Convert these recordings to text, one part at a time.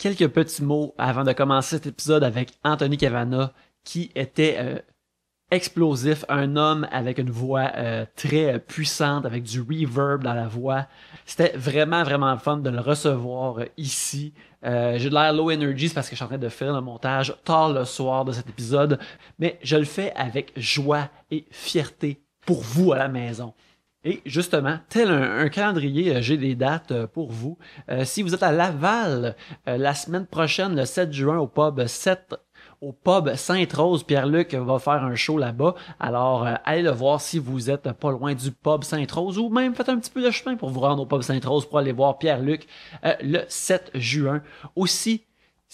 quelques petits mots avant de commencer cet épisode avec Anthony Cavana, qui était explosif, un homme avec une voix très puissante, avec du reverb dans la voix. C'était vraiment, vraiment fun de le recevoir ici. J'ai de l'air low energy, c'est parce que je suis en train de faire le montage tard le soir de cet épisode, mais je le fais avec joie et fierté pour vous à la maison. Et justement, tel un calendrier, j'ai des dates pour vous. Si vous êtes à Laval, la semaine prochaine, le 7 juin, au pub Sainte-Rose, Pierre-Luc va faire un show là-bas. Alors, allez le voir si vous êtes pas loin du pub Sainte-Rose, ou même faites un petit peu de chemin pour vous rendre au pub Sainte-Rose pour aller voir Pierre-Luc le 7 juin. Aussi,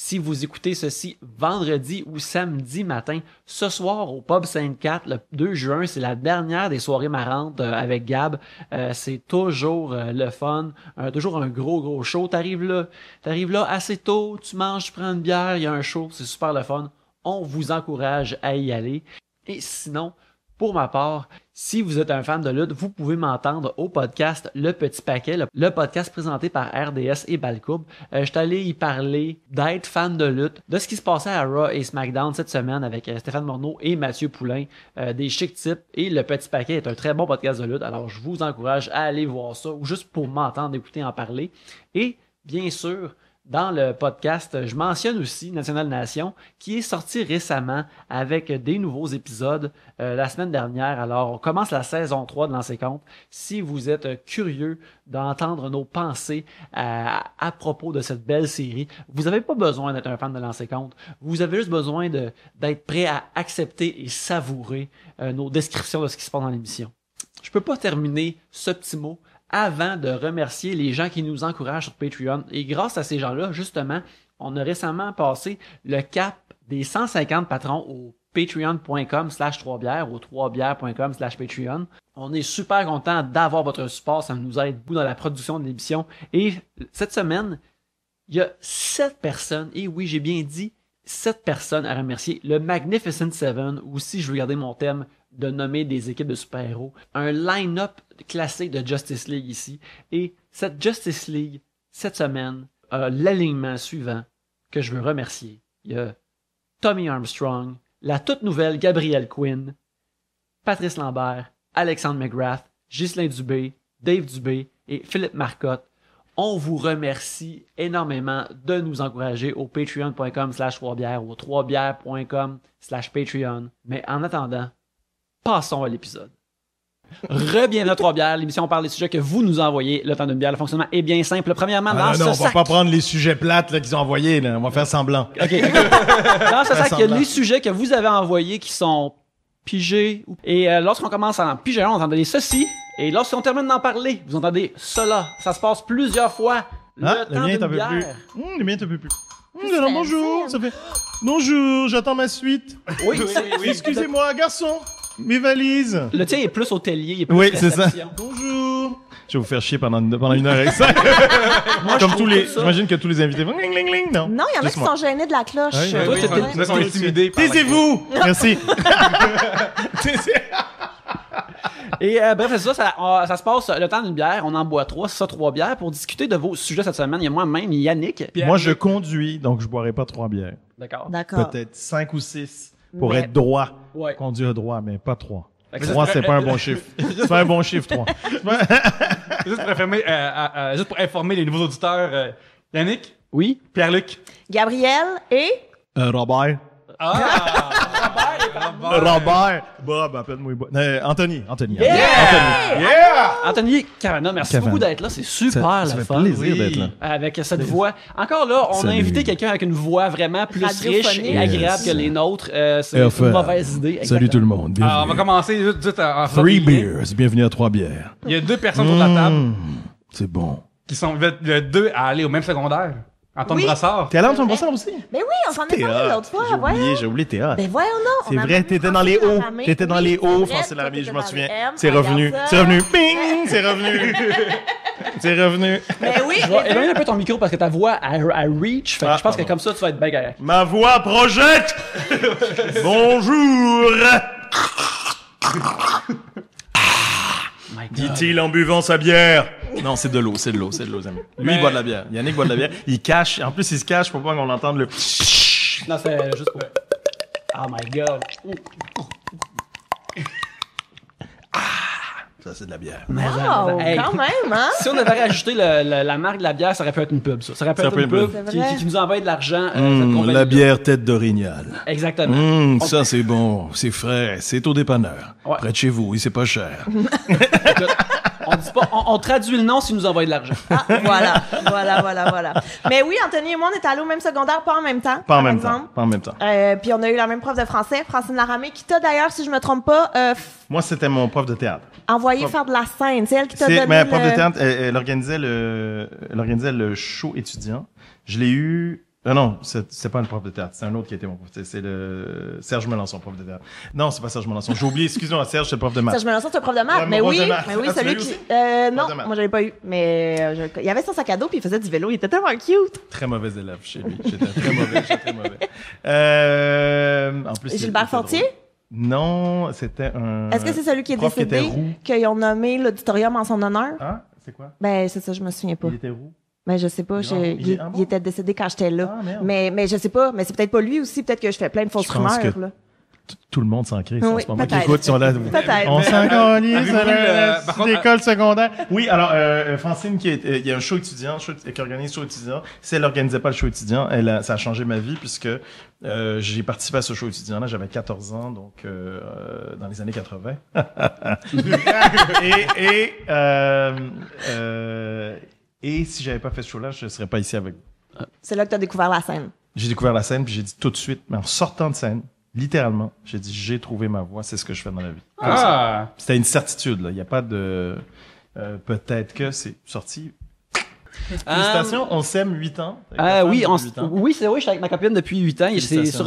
si vous écoutez ceci vendredi ou samedi matin, ce soir au pub Sainte-Cat, le 2 juin, c'est la dernière des soirées marrantes avec Gab. C'est toujours le fun, toujours un gros show. T'arrives là assez tôt, tu manges, tu prends une bière, il y a un show, c'est super le fun. On vous encourage à y aller. Et sinon, pour ma part, si vous êtes un fan de lutte, vous pouvez m'entendre au podcast Le Petit Paquet, le podcast présenté par RDS et Balcourbe. Je suis allé y parler d'être fan de lutte, de ce qui se passait à Raw et SmackDown cette semaine avec Stéphane Morneau et Mathieu Poulain, des chic types. Et Le Petit Paquet est un très bon podcast de lutte, alors je vous encourage à aller voir ça, ou juste pour m'entendre écouter en parler. Et bien sûr, dans le podcast, je mentionne aussi National Nation, qui est sorti récemment avec des nouveaux épisodes la semaine dernière. Alors, on commence la saison 3 de Lancer Compte. Si vous êtes curieux d'entendre nos pensées à propos de cette belle série, vous n'avez pas besoin d'être un fan de Lancer Compte. Vous avez juste besoin d'être prêt à accepter et savourer nos descriptions de ce qui se passe dans l'émission. Je peux pas terminer ce petit mot avant de remercier les gens qui nous encouragent sur Patreon. Et grâce à ces gens-là, justement, on a récemment passé le cap des 150 patrons au patreon.com/3bières, au 3bières.com/Patreon. On est super content d'avoir votre support, ça nous aide beaucoup dans la production de l'émission. Et cette semaine, il y a 7 personnes, et oui, j'ai bien dit 7 personnes à remercier. Le Magnificent Seven, ou si je veux garder mon thème, de nommer des équipes de super-héros. Un line-up classique de Justice League ici. Et cette Justice League, cette semaine, a l'alignement suivant que je veux remercier. Il y a Tommy Armstrong, la toute nouvelle Gabrielle Quinn, Patrice Lambert, Alexandre McGrath, Ghislain Dubé, Dave Dubé et Philippe Marcotte. On vous remercie énormément de nous encourager au patreon.com/3bières ou au 3bières.com/Patreon. Mais en attendant, passons à l'épisode. Re-bienvenue à 3 bières, l'émission où on parle des sujets que vous nous envoyez. Le temps d'une bière, le fonctionnement est bien simple. Premièrement, dans ce on sac... va pas prendre les sujets plates là, qu'ils ont envoyés. Là. On va faire semblant. OK. Dans ce sac, il y a les sujets que vous avez envoyés qui sont pigés. Et lorsqu'on commence à en piger, on entendait ceci. Et lorsqu'on termine d'en parler, vous entendez cela. Ça se passe plusieurs fois. Le temps d'une bière. Le mien est un peu plus. Alors, bonjour. Ça fait... Bonjour, j'attends ma suite. Oui. Excusez-moi, garçon. Mes valises. Le tien est plus hôtelier, il est plus oui, c'est ça. Bonjour. Je vais vous faire chier pendant une heure avec ça. Comme tous les, j'imagine que tous les invités vont ling, ling, ling, non. Non, il y en a qui sont gênés de la cloche. Oui, Ils sont intimidés. Taisez-vous. Merci. Et bref, c'est ça se passe le temps d'une bière, on en boit 3, c'est ça, 3 bières. Pour discuter de vos sujets cette semaine, il y a moi-même, Yannick. Moi, je conduis, donc je boirai pas 3 bières. D'accord. Peut-être 5 ou 6 pour être droit. Ouais. Conduire droit, mais pas 3. 3, c'est pas un bon chiffre. C'est pas un bon chiffre, 3. Juste pour informer les nouveaux auditeurs, Yannick, Oui. Pierre-Luc, Gabriel et... Robert. Robert. Bob, appelle-moi Bob. Anthony. Anthony Cavana, merci beaucoup d'être là, c'est super ça le fait fun. plaisir d'être là. Avec cette voix. Encore là, on a invité quelqu'un avec une voix vraiment plus riche et agréable que les nôtres. C'est une mauvaise idée. Salut tout le monde. Bienvenue. Alors, on va commencer juste en 3 beers. Bienvenue à 3 bières. Il y a 2 personnes autour de la table C'est bon. qui sont le 2 à aller au même secondaire. Antoine Brassard. T'es allé en Antoine Brassard aussi? Ben oui, on s'en est parlé l'autre fois, voyons. J'ai oublié Théâtre. Ben voyons non. C'est vrai, t'étais dans les hauts. T'étais dans les hauts, Francine Laramie, je m'en souviens. C'est revenu. Bing! C'est revenu. C'est revenu. Ben oui. Je vais éloigner un peu ton micro parce que ta voix a reach. Fait que je pense que comme ça, tu vas être bien correct. Ma voix projette! Bonjour! Dit-il en buvant sa bière. Non, c'est de l'eau, les amis. Lui, il boit de la bière. Yannick boit de la bière. Il cache. En plus, il se cache pour pas qu'on entende le... Non, c'est juste pour... Oh my God. Ça, c'est de la bière. Wow, Hey, quand même, hein? si on devait rajouter la marque de la bière, ça aurait pu être une pub, ça. Ça aurait pu être une pub qui nous envoie de l'argent. Cette compagnie-là. La bière tête d'orignal. Exactement. Ça, c'est bon, c'est frais, c'est au dépanneur. Ouais. Près de chez vous, et c'est pas cher. Écoute, on dit pas, on traduit le nom s'il nous envoie de l'argent. Ah, voilà. Mais oui, Anthony et moi, on est allés au même secondaire, pas en même temps. Pas en par même exemple. temps. Pas en même temps. Puis on a eu la même prof de français, Francine Laramé, qui t'a d'ailleurs, si je me trompe pas, Moi, c'était mon prof de théâtre. envoyé faire de la scène. C'est elle qui t'a donné Mais prof de théâtre, elle organisait le show étudiant. Je l'ai eu... non, c'est pas un prof de théâtre, c'est un autre qui était mon prof. C'est le Serge Melançon, prof de théâtre. Non, c'est pas Serge Melançon. J'ai oublié, excuse-moi, Serge, c'est le prof de maths. Serge Melançon, c'est un prof de maths. Ouais, Mais mon oui, prof de maths. mais oui, Ah, tu celui l'as eu qui... aussi? non, Prof de maths. moi, je l'ai pas eu. Mais il avait son sac à dos, puis il faisait du vélo. Il était tellement cute. Très mauvais élève chez lui. J'étais très mauvais. En plus, Gilbert Fortier? Non, c'était un... Est-ce que c'est celui qui est prof qui était décédé, roux. qu'ils ont nommé l'auditorium en son honneur? Ah, c'est quoi? Ben, c'est ça, je me souviens pas. Il était roux? Ben, je sais pas. Il était décédé quand j'étais là. Ah, merde. Mais je sais pas. Mais c'est peut-être pas lui aussi. Peut-être que je fais plein de fausses Je pense rumeurs, que là. Tout le monde s'en crée, Oui, en ce moment. Qui peut-être. écoute, sont là. Peut-être. On s'en calisse Avez-vous à vu par contre, l'école secondaire. Oui, alors, Francine, il y a un show étudiant, qui organise show étudiant. Si elle organisait pas le show étudiant, ça a changé ma vie puisque, j'ai participé à ce show étudiant-là, j'avais 14 ans, donc, dans les années 80. Et si j'avais pas fait ce show-là, je serais pas ici avec vous. C'est là que t'as découvert la scène. J'ai découvert la scène, puis j'ai dit tout de suite, mais en sortant de scène, littéralement, j'ai dit, j'ai trouvé ma voie, c'est ce que je fais dans la vie. Ah! C'était une certitude, là. Il n'y a pas de... peut-être que c'est sorti. Félicitations, on s'aime 8 ans. Oui, 8 ans. oui, je suis avec ma copine depuis 8 ans. Et c'est sur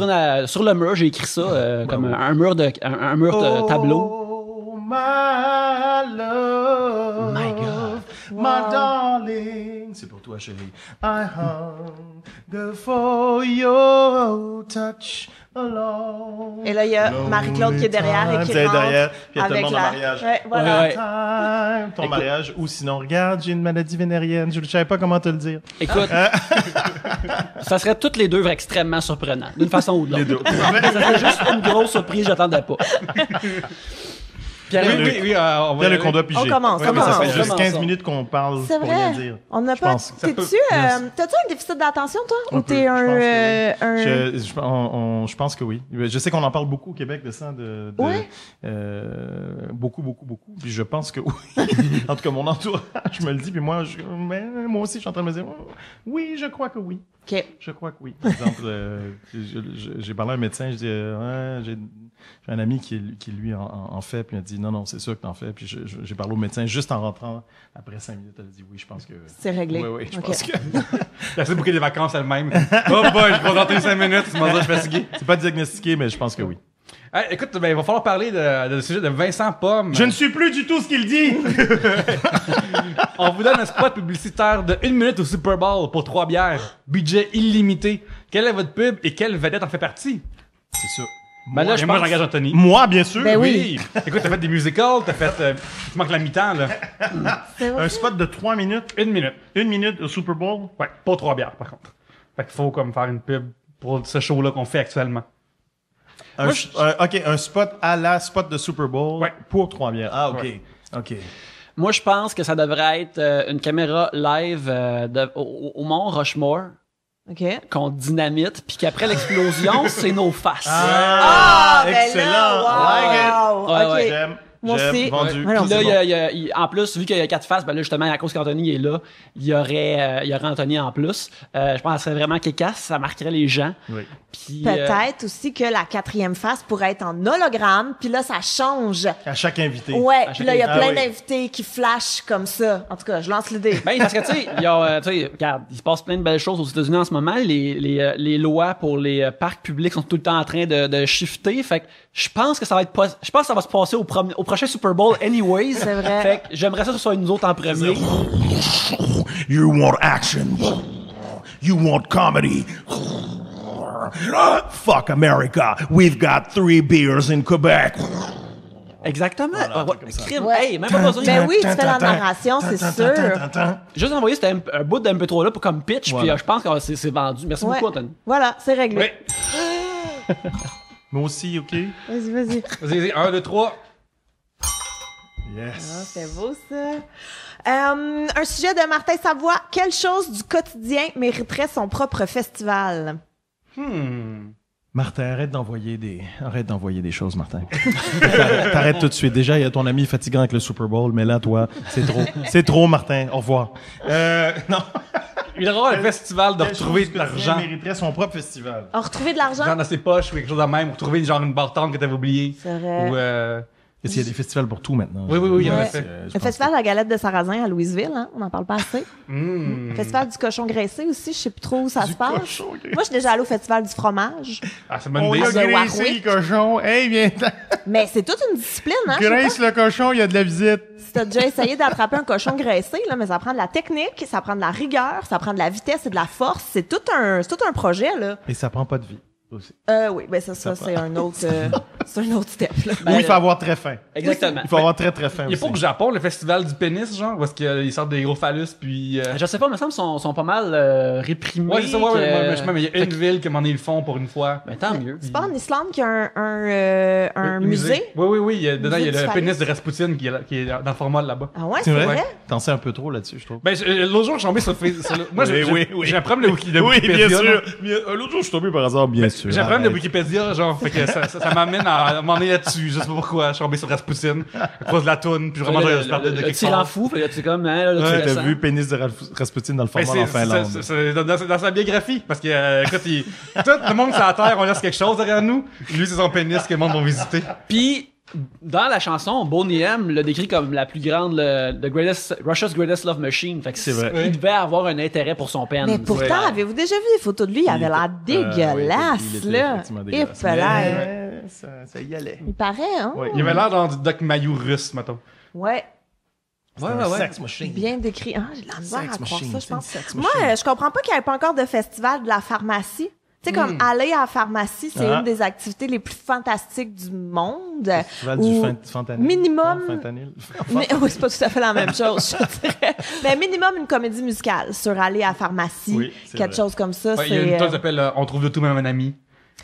le mur, j'ai écrit ça comme un mur de tableau. Oh, my love. My God. My darling. C'est pour toi, chérie. I hunger for your touch alone. Et là, il y a Marie-Claude qui est derrière et qui est rentre derrière, puis elle te avec demande la... en mariage. Ouais, voilà. Ouais. Ton Écoute. mariage, ou sinon, regarde, j'ai une maladie vénérienne, je ne savais pas comment te le dire. Écoute, ça serait toutes les deux extrêmement surprenant, d'une façon ou de Les deux. l'autre. Ça serait juste une grosse surprise, j'attendais pas. Pierre, Oui, on va Pierre, le qu'on doit piger. On commence, Ouais, mais ça fait commence. juste 15 Commençons. minutes qu'on parle C'est pour rien vrai. dire. On n'a Je pas... pense que ça T'es-tu... T'as-tu un déficit d'attention, toi? Ou t'es un... Je pense que oui. Je sais qu'on en parle beaucoup au Québec de ça, Ouais. beaucoup. Puis je pense que oui. En tout cas, mon entourage me le dit, puis moi aussi, je suis en train de me dire, oui, je crois que oui. OK. Je crois que oui. Par exemple, j'ai parlé à un médecin, je dis, j'ai un ami qui lui en fait, puis il a dit, non, c'est sûr que t'en fais. Puis j'ai parlé au médecin juste en rentrant. Après 5 minutes, elle a dit, oui, je pense que... C'est réglé. Oui, je OK. pense que... Elle a bouqué des vacances elle-même. Oh boy, je vais rentrer 5 minutes, c'est je suis fatigué. C'est pas diagnostiqué, mais je pense que oui. Hey, écoute, il va falloir parler de sujet de Vincent Pomme. Je ne suis plus du tout ce qu'il dit! On vous donne un spot publicitaire de 1 minute au Super Bowl pour 3 bières. Budget illimité. Quelle est votre pub et quelle vedette en fait partie? C'est sûr. Ben là, je moi, pense... j'engage Anthony. Moi, bien sûr. Ben oui. Écoute, t'as fait des musicals, t'as fait... tu manques la mi-temps, là. C'est vrai. Un spot de 3 minutes. 1 minute. 1 minute au Super Bowl. Ouais, pas 3 bières, par contre. Fait qu'il faut comme faire une pub pour ce show-là qu'on fait actuellement. OK, un spot à la spot de Super Bowl Ouais. pour 3 bières. Ah, OK. Ouais. OK. Moi, je pense que ça devrait être une caméra live au Mont Rushmore OK. qu'on dynamite, puis qu'après l'explosion, c'est nos faces. Ah, ben excellent. là, wow. Ouais, OK. ouais. J'aime. Moi aussi. Vendu. Ouais. Puis c'est là, en plus, vu qu'il y a 4 faces, ben là, justement, à cause qu'Anthony est là, il y aurait Anthony en plus. Je pense que ça serait vraiment kékasse, ça marquerait les gens. Oui. Puis, Peut-être aussi que la 4e face pourrait être en hologramme, puis là, ça change. À chaque invité. Ouais, À puis là, il y a chaque- plein Ah oui. d'invités qui flashent comme ça. En tout cas, je lance l'idée. Ben, parce que, tu sais, regarde, il se passe plein de belles choses aux États-Unis en ce moment. Les lois pour les parcs publics sont tout le temps en train de shifter. Fait que je pense que ça va être je pense que ça va se passer au prochain Super Bowl anyways. C'est vrai. Fait que j'aimerais ça que ce soit nous autres en premier. You want action. You want comedy. Fuck America. We've got 3 beers in Quebec. Exactement. Voilà, un truc comme ça. Crime. Ouais. Hey, même pas besoin. Ben oui, tu fais la narration, c'est sûr. Juste envoyer un bout d'MP3 là pour comme pitch, Voilà. puis je pense que c'est vendu. Merci Ouais. beaucoup, Anthony. Voilà, c'est réglé. Oui. Moi aussi, OK? Vas-y, vas-y. Vas-y, 1, 2, 3. Ah, Yes. c'est beau, ça. Un sujet de Martin Savoie. Quelle chose du quotidien mériterait son propre festival? Martin, arrête d'envoyer des choses, Martin. T'arrêtes tout de suite. Déjà, il y a ton ami fatigant avec le Super Bowl, mais là, toi, c'est trop. C'est trop, Martin. Au revoir. Non. Il aura un festival de Quelle retrouver chose de l'argent. Il mériterait son propre festival. On retrouver de l'argent? Genre dans ses poches ou quelque chose de même. Ou retrouver genre une barre tendre que t'avais oubliée. C'est vrai. Ou Parce qu'il y a des festivals pour tout maintenant. Oui, en Ouais. effet. Le festival de la galette de sarrasin à Louisville, hein? On n'en parle pas assez. Le festival du cochon graissé aussi, je sais plus trop où ça se passe. Moi, je suis déjà allée au festival du fromage. Ah, c'est une bonne On idée. a de graissé Warwick. le cochon. Hey, viens, Mais c'est toute une discipline, hein? je sais pas. graisse le cochon, il y a de la visite. Si t'as déjà essayé d'attraper un cochon graissé, là, mais ça prend de la technique, ça prend de la rigueur, ça prend de la vitesse et de la force. C'est tout un projet, là. Et ça prend pas de vie aussi. Oui, ben ça c'est un autre, c'est un autre step, là. Ou il faut avoir très faim. Exactement. Il faut avoir très très faim Il y a pas aussi. au Japon le festival du pénis, genre, où est-ce qu'ils sortent des gros phallus, puis. Je sais pas, il me semble qu'ils sont pas mal réprimés. Ouais, c'est ça, ouais, que- mais il y a une ville qui m'en est le fond pour une fois. Ben, tant mieux. C'est pas en Islande qu'il y a un musée? Oui, dedans, il y a Musée le du pénis phallus. de Rasputin qui est dans le format là-bas. Ah ouais, C'est c'est vrai? vrai? T'en sais un peu trop là-dessus, je trouve. Ben, l'autre jour, je suis tombé sur moi, Oui. j'ai un problème de Oui, bien Wikipédia. sûr. là. L'autre jour, je suis tombé par hasard, bien sûr. J'ai un problème de Arrête. Wikipédia, genre, fait que ça m'amène à m'en aller là-dessus. Je sais pas pourquoi. Je suis tombé sur Rasputin, à cause de la toune, puis vraiment, je partais de Le quelque tyran part. fou, fait que tu sais comme, hein, là, tu Ouais, descends. t'as vu pénis de Rasputin dans le Ben, format en Finlande. c'est dans sa biographie, parce que, écoute, tout le monde sur la Terre, on laisse quelque chose derrière nous. Lui, c'est son pénis que le monde va visiter. Puis, dans la chanson, Boney M l'a décrit comme la plus grande, Russia's Greatest Love Machine. Fait que C'est vrai. Il devait avoir un intérêt pour son pen. Mais pourtant, Ouais. avez-vous déjà vu des photos de lui? Il avait l'air dégueulasse, il était là. effectivement Et dégueulasse. pelaille. Mais ça y allait. Il paraît, hein? Ouais. Il avait l'air dans du Doc Mayou russe, mettons. Ouais. C'est un sex machine. Bien décrit. Ah, j'ai de la misère Sex à croire machine, ça, je c'est une pense. sex Moi, machine. je comprends pas qu'il n'y ait pas encore de festival de la pharmacie. Tu sais, comme aller à la pharmacie, c'est Ah. une des activités les plus fantastiques du monde. Festival Ou du fentanyl. minimum- Fentanyl. Mais, oui, c'est pas tout à fait la même chose, je dirais. Mais minimum une comédie musicale sur aller à la pharmacie, Oui, c'est quelque vrai. chose comme ça. Ouais, il y a une c'est, tonne qui s'appelle On trouve de tout même un ami.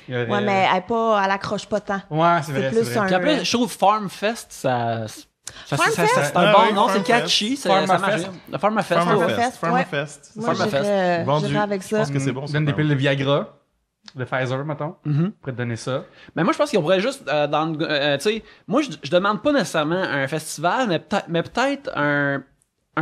Il y aurait- ouais, mais elle accroche pas tant. Ouais, c'est C'est vrai, plus c'est vrai. un- Puis après, je trouve Farm Fest, ça Farm Fest? c'est un Ah bon oui, nom, Farm c'est catchy, Fest. ça Farm marche Fest. bien. Le Farm Fest. Farmer Farmer Fest. Fest, Farmer ouais. Fest. Moi, Farmer Fest. Vendu. j'irais avec ça. Je pense que c'est bon. Donne des piles de Viagra, de Pfizer, mettons. Mhm. Pour te donner ça. Mais moi, je pense qu'on pourrait juste, tu sais, moi, je demande pas nécessairement un festival, mais peut-être un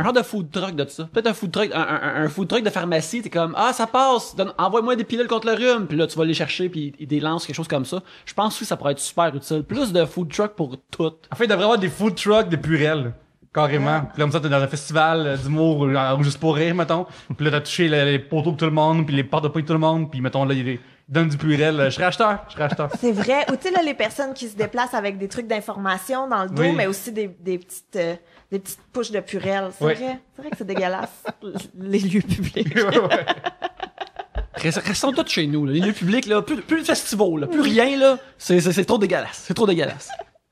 genre de food truck de ça. Peut-être un food truck, un food truck de pharmacie, t'es comme, ah, ça passe, envoie-moi des pilules contre le rhume, puis là, tu vas les chercher, puis ils délancent quelque chose comme ça. Je pense que ça pourrait être super utile. Plus de food truck pour tout. En fait, il devrait y avoir des food trucks de Purel. Carrément. Puis là, comme ça, t'es dans un festival d'humour ou juste pour rire, mettons. Puis là, t'as touché les poteaux de tout le monde, puis les portes de poing de tout le monde, puis mettons, là, ils donnent du Purel. Je serais acheteur. C'est vrai. Ou tu sais, là, les personnes qui se déplacent avec des trucs d'information dans le dos, Oui. mais aussi des petites poches de purelle. C'est Oui. vrai. C'est vrai que c'est dégueulasse, les lieux publics. Ouais. Restons tous chez nous, là. Les lieux publics, là, plus de festivals, là, plus rien, là, c'est trop dégueulasse. C'est trop dégueulasse.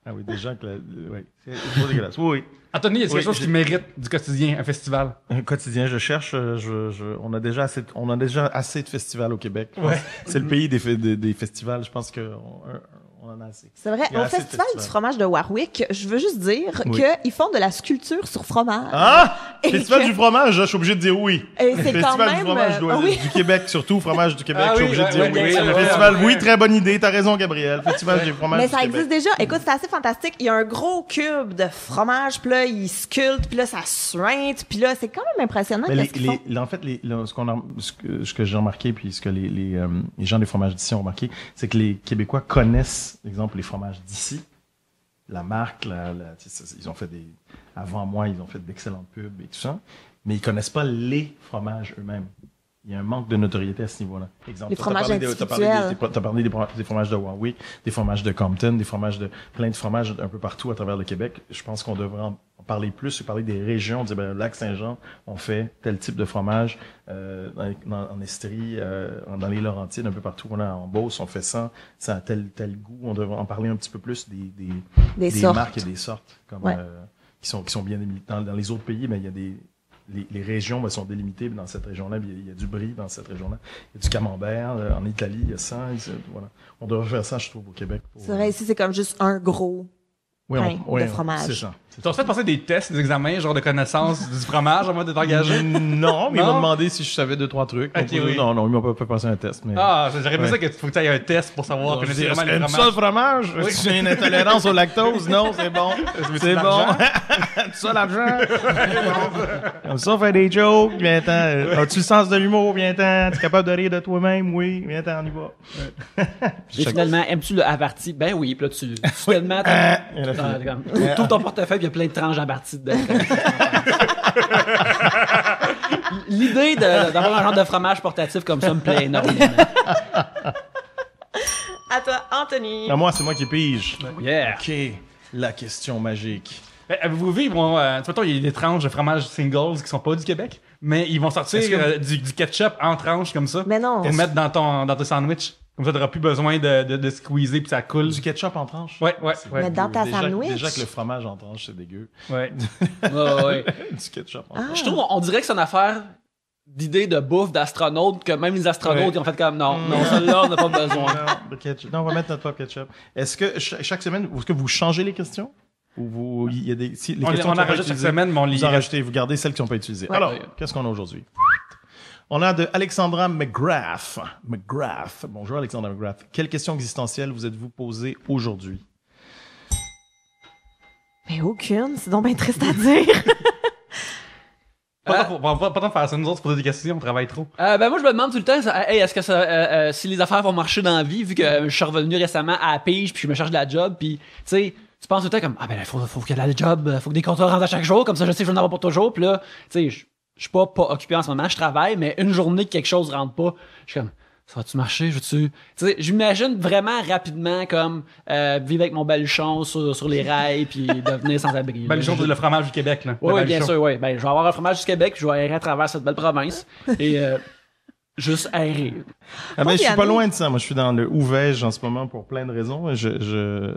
Ah oui, des gens que... Oui, c'est trop dégueulasse. Oui, oui. Anthony, est-ce Oui, quelque chose qui mérite du quotidien, un festival? Un quotidien, je cherche. On a déjà assez de festivals au Québec. Ouais. C'est le pays des festivals. Je pense qu'on en a assez. C'est vrai. Il y a Au assez de Festival du festivals. fromage de Warwick, je veux juste dire Oui. qu'ils font de la sculpture sur fromage. Ah! Et Festival que- du fromage, je suis obligé de dire oui. Et c'est Festival quand même, du fromage oui. du Québec, surtout fromage du Québec, Ah je suis oui, obligé de dire ouais, oui. oui, Le ouais, festival, ouais. oui, très bonne idée, t'as raison, Gabriel. Festival du fromage Mais du ça Québec. existe déjà. Écoute, c'est assez fantastique. Il y a un gros cube de fromage, puis là, il sculpte, puis là, ça suinte, puis là, c'est quand même impressionnant. Mais qu'est-ce qu'ils font. en fait, ce que j'ai remarqué, puis ce que les gens des fromages d'ici ont remarqué, c'est que les Québécois connaissent, par exemple, les fromages d'ici, la marque, ils ont fait avant moi, ils ont fait d'excellentes pubs et tout ça, mais ils connaissent pas les fromages eux-mêmes. Il y a un manque de notoriété à ce niveau-là. Exemple, Les t'as fromages parlé individuels. t'as parlé des fromages de Warwick, des fromages de Compton, des fromages plein de fromages un peu partout à travers le Québec. Je pense qu'on devrait en parler plus, parler des régions, on disait, ben, Lac-Saint-Jean, on fait tel type de fromage, en Estrie, dans les Laurentides, un peu partout, on a en Beauce, on fait ça a tel goût, on devrait en parler un petit peu plus des marques et des sortes, comme, qui sont bien délimitées. Dans les autres pays, ben, il y a les régions sont délimitées, dans cette région-là, il y a du brie dans cette région-là, il y a du camembert, en Italie, il y a ça, voilà. On devrait faire ça, je trouve, au Québec. C'est vrai, ici, c'est comme juste un gros pain de fromage. C'est ça. Tu as fait passer des tests, des examens, genre de connaissances du fromage avant d'être engagé? Non, mais ils m'ont demandé si je savais 2-3 trucs. Okay, oui. Non, ils m'ont pas fait passer un test. Mais... Ah, j'aurais pensé que faut que tu aies un test pour savoir que c'est vraiment les fromages. ça le fromage? Oui. Tu as une intolérance au lactose? Non, c'est bon. C'est bon. Tu ça l'argent? Comme ça, on fait des jokes. Viens-t'en. As-tu le sens de l'humour? Viens-t'en. Tu es capable de rire de toi-même? Oui. Viens-t'en, on y va. Et finalement, aimes-tu le averti? Ben oui. Puis là, soudainement, tout ton portefeuille, il y a plein de tranches averties dedans. L'idée d'avoir un genre de fromage portatif comme ça me plaît énormément. À toi, Anthony. À moi, c'est moi qui pige. Yeah. OK. La question magique. Avez-vous vu, il y a des tranches de fromage singles qui sont pas du Québec, mais ils vont sortir du ketchup en tranches comme ça. Mais non. Pour mettre dans tes sandwichs. Comme ça, t'auras plus besoin de squeezer puis ça coule. Du ketchup en tranche? Ouais. Mais dans ta sandwich? Déjà que le fromage en tranche, c'est dégueu. Ouais. Ouais. Du ketchup en tranche. Je trouve, on dirait que c'est une affaire d'idée de bouffe d'astronautes, que même les astronautes, ils ont fait comme, non, celle-là, on n'a pas besoin. Non, on va mettre notre propre ketchup. Est-ce que chaque semaine, est-ce que vous changez les questions? Ou il y a des... Si, les questions on en rajoute chaque semaine, mais on les... Vous en rajoutez, vous gardez celles qui n'ont pas utilisées. Ouais. Alors, qu'est-ce qu'on a aujourd'hui? On a de Alexandra McGrath. Bonjour Alexandra McGrath. Quelle question existentielle vous êtes-vous posée aujourd'hui? Mais aucune, c'est donc bien triste à dire. Pas tant de faire ça, nous autres, se poser des questions, on travaille trop. Ben moi, je me demande tout le temps, est-ce que si les affaires vont marcher dans la vie, vu que je suis revenu récemment à la pige, puis je me cherche de la job, puis tu sais, tu penses tout le temps comme, faut qu'il y ait de la job, faut que des contrats rentrent à chaque jour, comme ça je sais que je vais en avoir pour toujours, puis là, tu sais, je suis pas occupé en ce moment, je travaille, mais une journée que quelque chose rentre pas, je suis comme, ça va-tu marcher, tu sais, j'imagine vraiment rapidement comme vivre avec mon baluchon sur les rails puis devenir sans abri. Baluchon, c'est le fromage du Québec, là. Oui, bien sûr, oui. Ben, je vais avoir un fromage du Québec, je vais errer à travers cette belle province et juste errer. Mais je suis pas loin de ça. Moi, je suis dans le Ouvège en ce moment pour plein de raisons.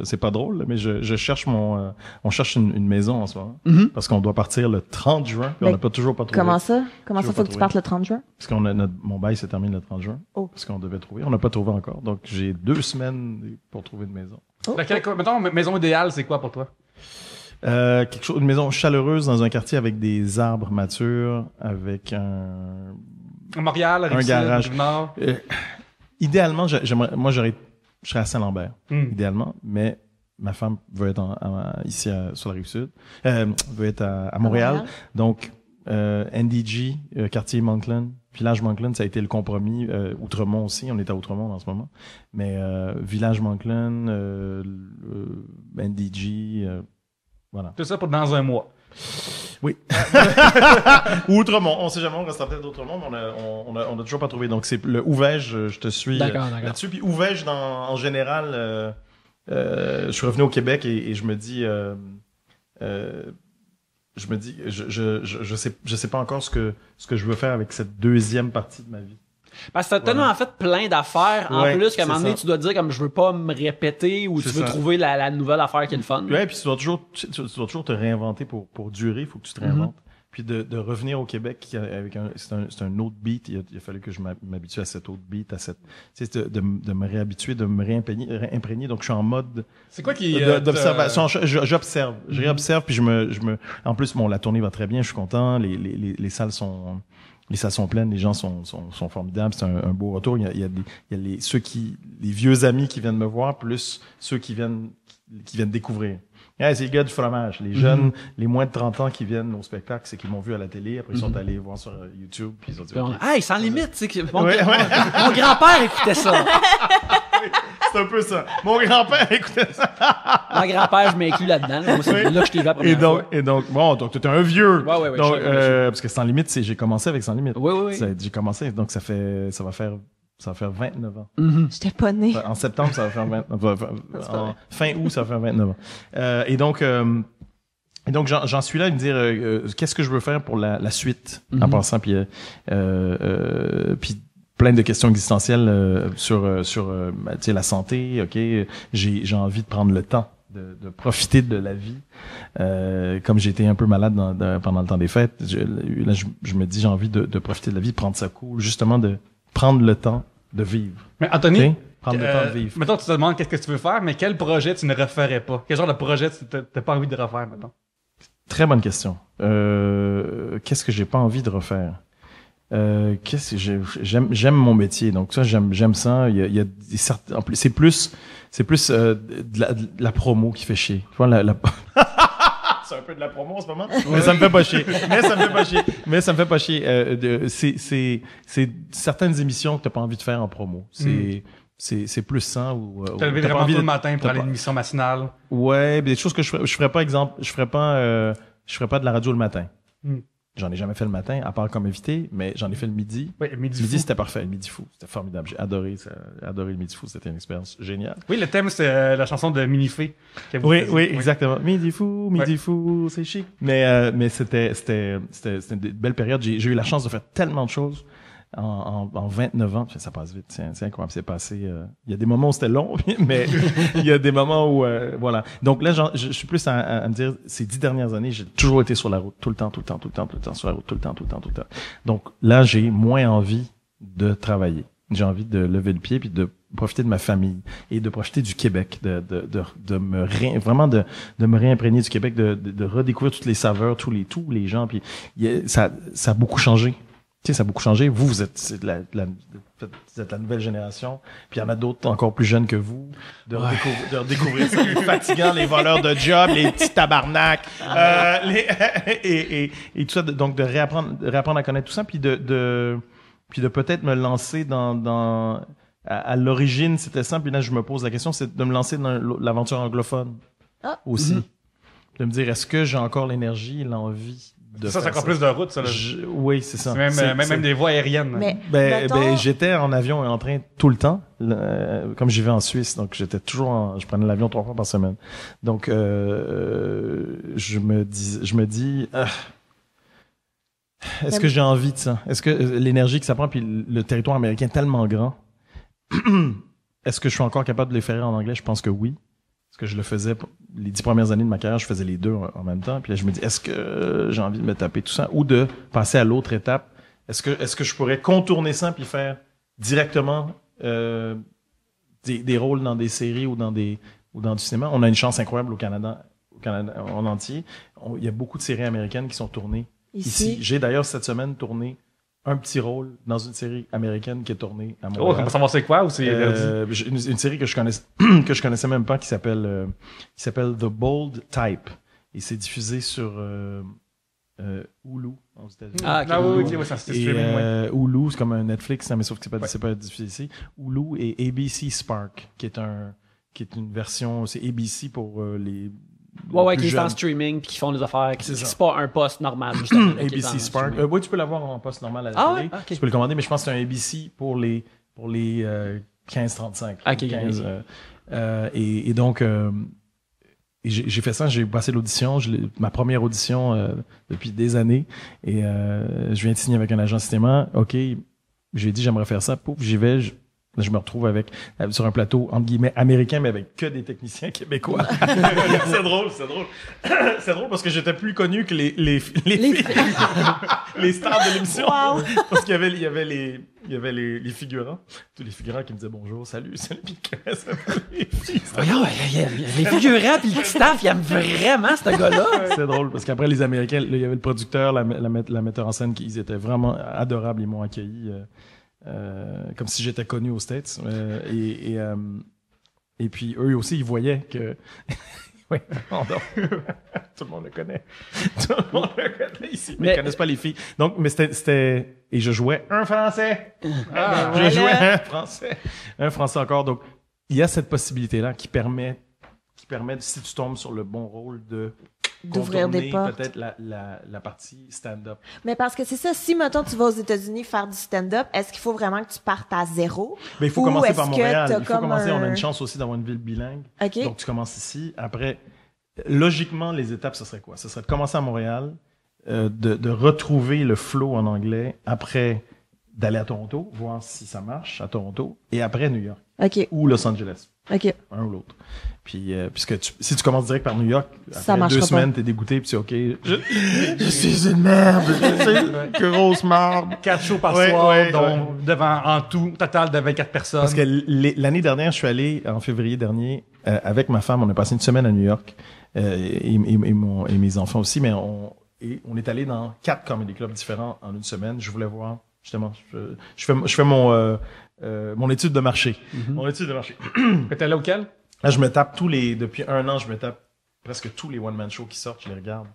C'est pas drôle, mais je cherche on cherche une maison en ce moment. Parce qu'on doit partir le 30 juin. Puis on n'a toujours pas trouvé. Comment ça? Comment ça Toujours faut pas que tu trouvé. partes le 30 juin? Parce qu'on mon bail se termine le 30 juin. Oh. Parce qu'on devait trouver. On n'a pas trouvé encore. Donc, j'ai 2 semaines pour trouver une maison. Mettons, maison idéale, c'est quoi pour toi? Une maison chaleureuse dans un quartier avec des arbres matures, avec Montréal, un garage. du Nord. Idéalement, je serais à Saint-Lambert, idéalement, mais ma femme veut être ici sur la Rive-Sud, veut être à Montréal. Donc, NDG, quartier Monkland, village Monkland, ça a été le compromis. Outremont aussi, on est à Outremont en ce moment. Mais village Monkland, NDG, voilà. Tout ça pour dans un mois. Oui. Ou Outremont, on sait jamais, on restera peut-être d'Outremont, mais on a toujours pas trouvé. Donc c'est le Ouvège, je te suis là-dessus. Puis Ouvège, en général, je suis revenu au Québec et je me dis, je sais pas encore ce que je veux faire avec cette deuxième partie de ma vie. Parce que t'as tellement en fait plein d'affaires en plus qu'à un moment donné, tu dois te dire comme je veux pas me répéter ou tu veux trouver la nouvelle affaire qui est le fun. Ouais, puis tu dois toujours te réinventer pour durer, il faut que tu te réinventes. Puis de revenir au Québec avec c'est un autre beat, il a fallu que je m'habitue à cet autre beat, de me réhabituer, de me réimprégner. Donc je suis en mode c'est quoi qui d'observation, j'observe, je réobserve puis je me en plus la tournée va très bien, je suis content, les salles sont pleines, les gens sont formidables, c'est un beau retour. Il y a les vieux amis qui viennent me voir, plus ceux qui viennent découvrir. Yeah, c'est les gars du fromage. Les jeunes, les moins de 30 ans qui viennent au spectacle, c'est qu'ils m'ont vu à la télé, après ils sont allés voir sur YouTube, puis ils ont dit hey, sans limite, tu sais, mon grand-père écoutait ça. C'est un peu ça. Mon grand-père écoutait ça. Mon grand-père, je m'inclus là-dedans. Moi, c'est là que je t'ai vu la première fois. Et donc, donc t'étais un vieux. Ouais. Donc, parce que Sans Limite, j'ai commencé avec Sans Limite. Oui. J'ai commencé, donc ça va faire 29 ans. J'étais pas née. En septembre, ça va faire 29 ans. Fin août, ça va faire 29 ans. Et donc, Et donc, j'en suis là à me dire qu'est-ce que je veux faire pour la suite, en passant, puis plein de questions existentielles sur tu sais, la santé. Ok, j'ai envie de prendre le temps de profiter de la vie. Comme j'ai été un peu malade pendant le temps des fêtes, je me dis j'ai envie de profiter de la vie, de prendre ça cool, justement de prendre le temps de vivre. Mais Anthony, Okay? Prendre le temps de vivre. mettons, tu te demandes qu'est-ce que tu veux faire, mais quel projet tu ne referais pas? Quel genre de projet tu n'as pas envie de refaire, mettons? Très bonne question. Qu'est-ce que j'ai pas envie de refaire? Qu'est-ce que j'aime mon métier, donc ça j'aime ça. Il y a des certains, en plus, c'est plus de la promo qui fait chier. Tu vois c'est un peu de la promo en ce moment, mais ça me fait pas chier. Mais ça me fait pas chier. C'est certaines émissions que t'as pas envie de faire en promo. C'est plus ça ou T'as levé vraiment tôt le matin pour aller à une émission matinale. Ouais, des choses que je ferais pas, exemple, je ferais pas de la radio le matin. J'en ai jamais fait le matin, à part comme invité, mais j'en ai fait le midi. Oui, Midi, c'était parfait. Le Midi Fou, c'était formidable. J'ai adoré le Midi Fou. C'était une expérience géniale. Oui, le thème, c'est la chanson de Minifé. Oui, exactement. Midi Fou, c'est chic. Mais c'était une belle période. J'ai eu la chance de faire tellement de choses en 29 ans. Ça passe vite. C'est incroyable. C'est passé. Il y a des moments où c'était long, mais il y a des moments où voilà. Donc là, je suis plus à me dire, ces 10 dernières années, j'ai toujours été sur la route, tout le temps sur la route, tout le temps. Donc là, j'ai moins envie de travailler. J'ai envie de lever le pied puis de profiter de ma famille et de profiter du Québec, de me réimprégner du Québec, de redécouvrir toutes les saveurs, tous les gens. Puis ça a beaucoup changé. Tu sais, ça a beaucoup changé. Vous êtes vous êtes la nouvelle génération. Puis il y en a d'autres encore plus jeunes que vous. De redécouvrir ce qui est fatigant, les voleurs de job, les petits tabarnaks, et tout ça. Donc de réapprendre à connaître tout ça, puis de peut-être me lancer à l'origine, c'était ça. Puis là, je me pose la question, c'est de me lancer dans l'aventure anglophone aussi. De me dire, est-ce que j'ai encore l'énergie et l'envie de ça, faire c'est encore plus de route, ça. Là. Oui, c'est ça. C'est même des voies aériennes. Mais j'étais en avion et en train tout le temps, comme j'y vais en Suisse, donc j'étais toujours je prenais l'avion 3 fois par semaine. Donc je me dis est-ce que j'ai envie de ça? Est-ce que l'énergie que ça prend, puis le territoire américain est tellement grand, est-ce que je suis encore capable de les faire en anglais? Je pense que oui. Parce que je le faisais les 10 premières années de ma carrière, je faisais les deux en même temps. Puis là, je me dis, est-ce que j'ai envie de me taper tout ça? Ou de passer à l'autre étape? Est-ce que je pourrais contourner ça puis faire directement des rôles dans des séries ou dans du cinéma? On a une chance incroyable au Canada en entier. Il y a beaucoup de séries américaines qui sont tournées ici. J'ai d'ailleurs cette semaine tourné un petit rôle dans une série américaine qui est tournée à Montréal. On peut savoir c'est quoi ou c'est une série que je connaissais même pas qui s'appelle The Bold Type et c'est diffusé sur Hulu aux États-Unis. Oui, ça c'est streaming. Hulu, c'est comme un Netflix, mais sauf que c'est pas diffusé ici. Hulu et ABC Spark qui est une version, c'est ABC pour les qui est en streaming puis qui font des affaires. C'est pas un poste normal, justement. ABC Spark. Oui, tu peux l'avoir en poste normal à la télé. Ouais? Okay. Tu peux le commander, mais je pense que c'est un ABC pour les 15-35. Et donc, j'ai fait ça, j'ai passé l'audition, ma première audition depuis des années. Et je viens de signer avec un agent cinéma. OK, j'ai dit j'aimerais faire ça. Pouf, j'y vais. Je me retrouve sur un plateau, entre guillemets, américain, mais avec que des techniciens québécois. C'est drôle. C'est drôle parce que j'étais plus connu que les filles, les stars de l'émission. Wow. Parce qu'il y avait les figurants. Tous les figurants qui me disaient bonjour, salut, puis les filles. Voyons, les figurants puis le staff, ils aiment vraiment ce gars-là. C'est drôle parce qu'après, les Américains, là, il y avait le producteur, la metteur en scène, ils étaient vraiment adorables, ils m'ont accueilli. Comme si j'étais connu aux States et puis eux aussi ils voyaient que oui, tout le monde le connaît ici mais ils connaissent pas les filles donc mais c'était et je jouais un français jouais un français encore donc il y a cette possibilité là qui permet si tu tombes sur le bon rôle d'ouvrir des portes. Peut-être la partie stand-up. Mais parce que c'est ça, si mettons tu vas aux États-Nis faire du stand-up, est-ce qu'il faut vraiment que tu partes à zéro? Mais il faut commencer par Montréal. On a une chance aussi d'avoir une ville bilingue. Okay. Donc tu commences ici. Après, logiquement, les étapes, ce serait quoi? Ce serait de commencer à Montréal, de retrouver le flow en anglais après d'aller à Toronto, voir si ça marche à Toronto, et après New York OK. ou Los Angeles, OK. un ou l'autre. Puis, puisque si tu commences direct par New York, Ça après 2 marchera semaines, pas. t'es dégoûté, puis c'est OK. Je suis une merde, je suis grosse merde. 4 shows par Ouais, soir, ouais, dont devant, en tout, total de 24 personnes. Parce que l'année dernière, je suis allé, en février dernier, avec ma femme, on a passé une semaine à New York, et mes enfants aussi, mais on est allé dans 4 comedy clubs différents en une semaine. Je voulais voir, justement, je fais mon étude de marché. Mon étude de marché. T'es allé auquel? Là, je me tape depuis 1 an, je me tape presque tous les one-man shows qui sortent, je les regarde.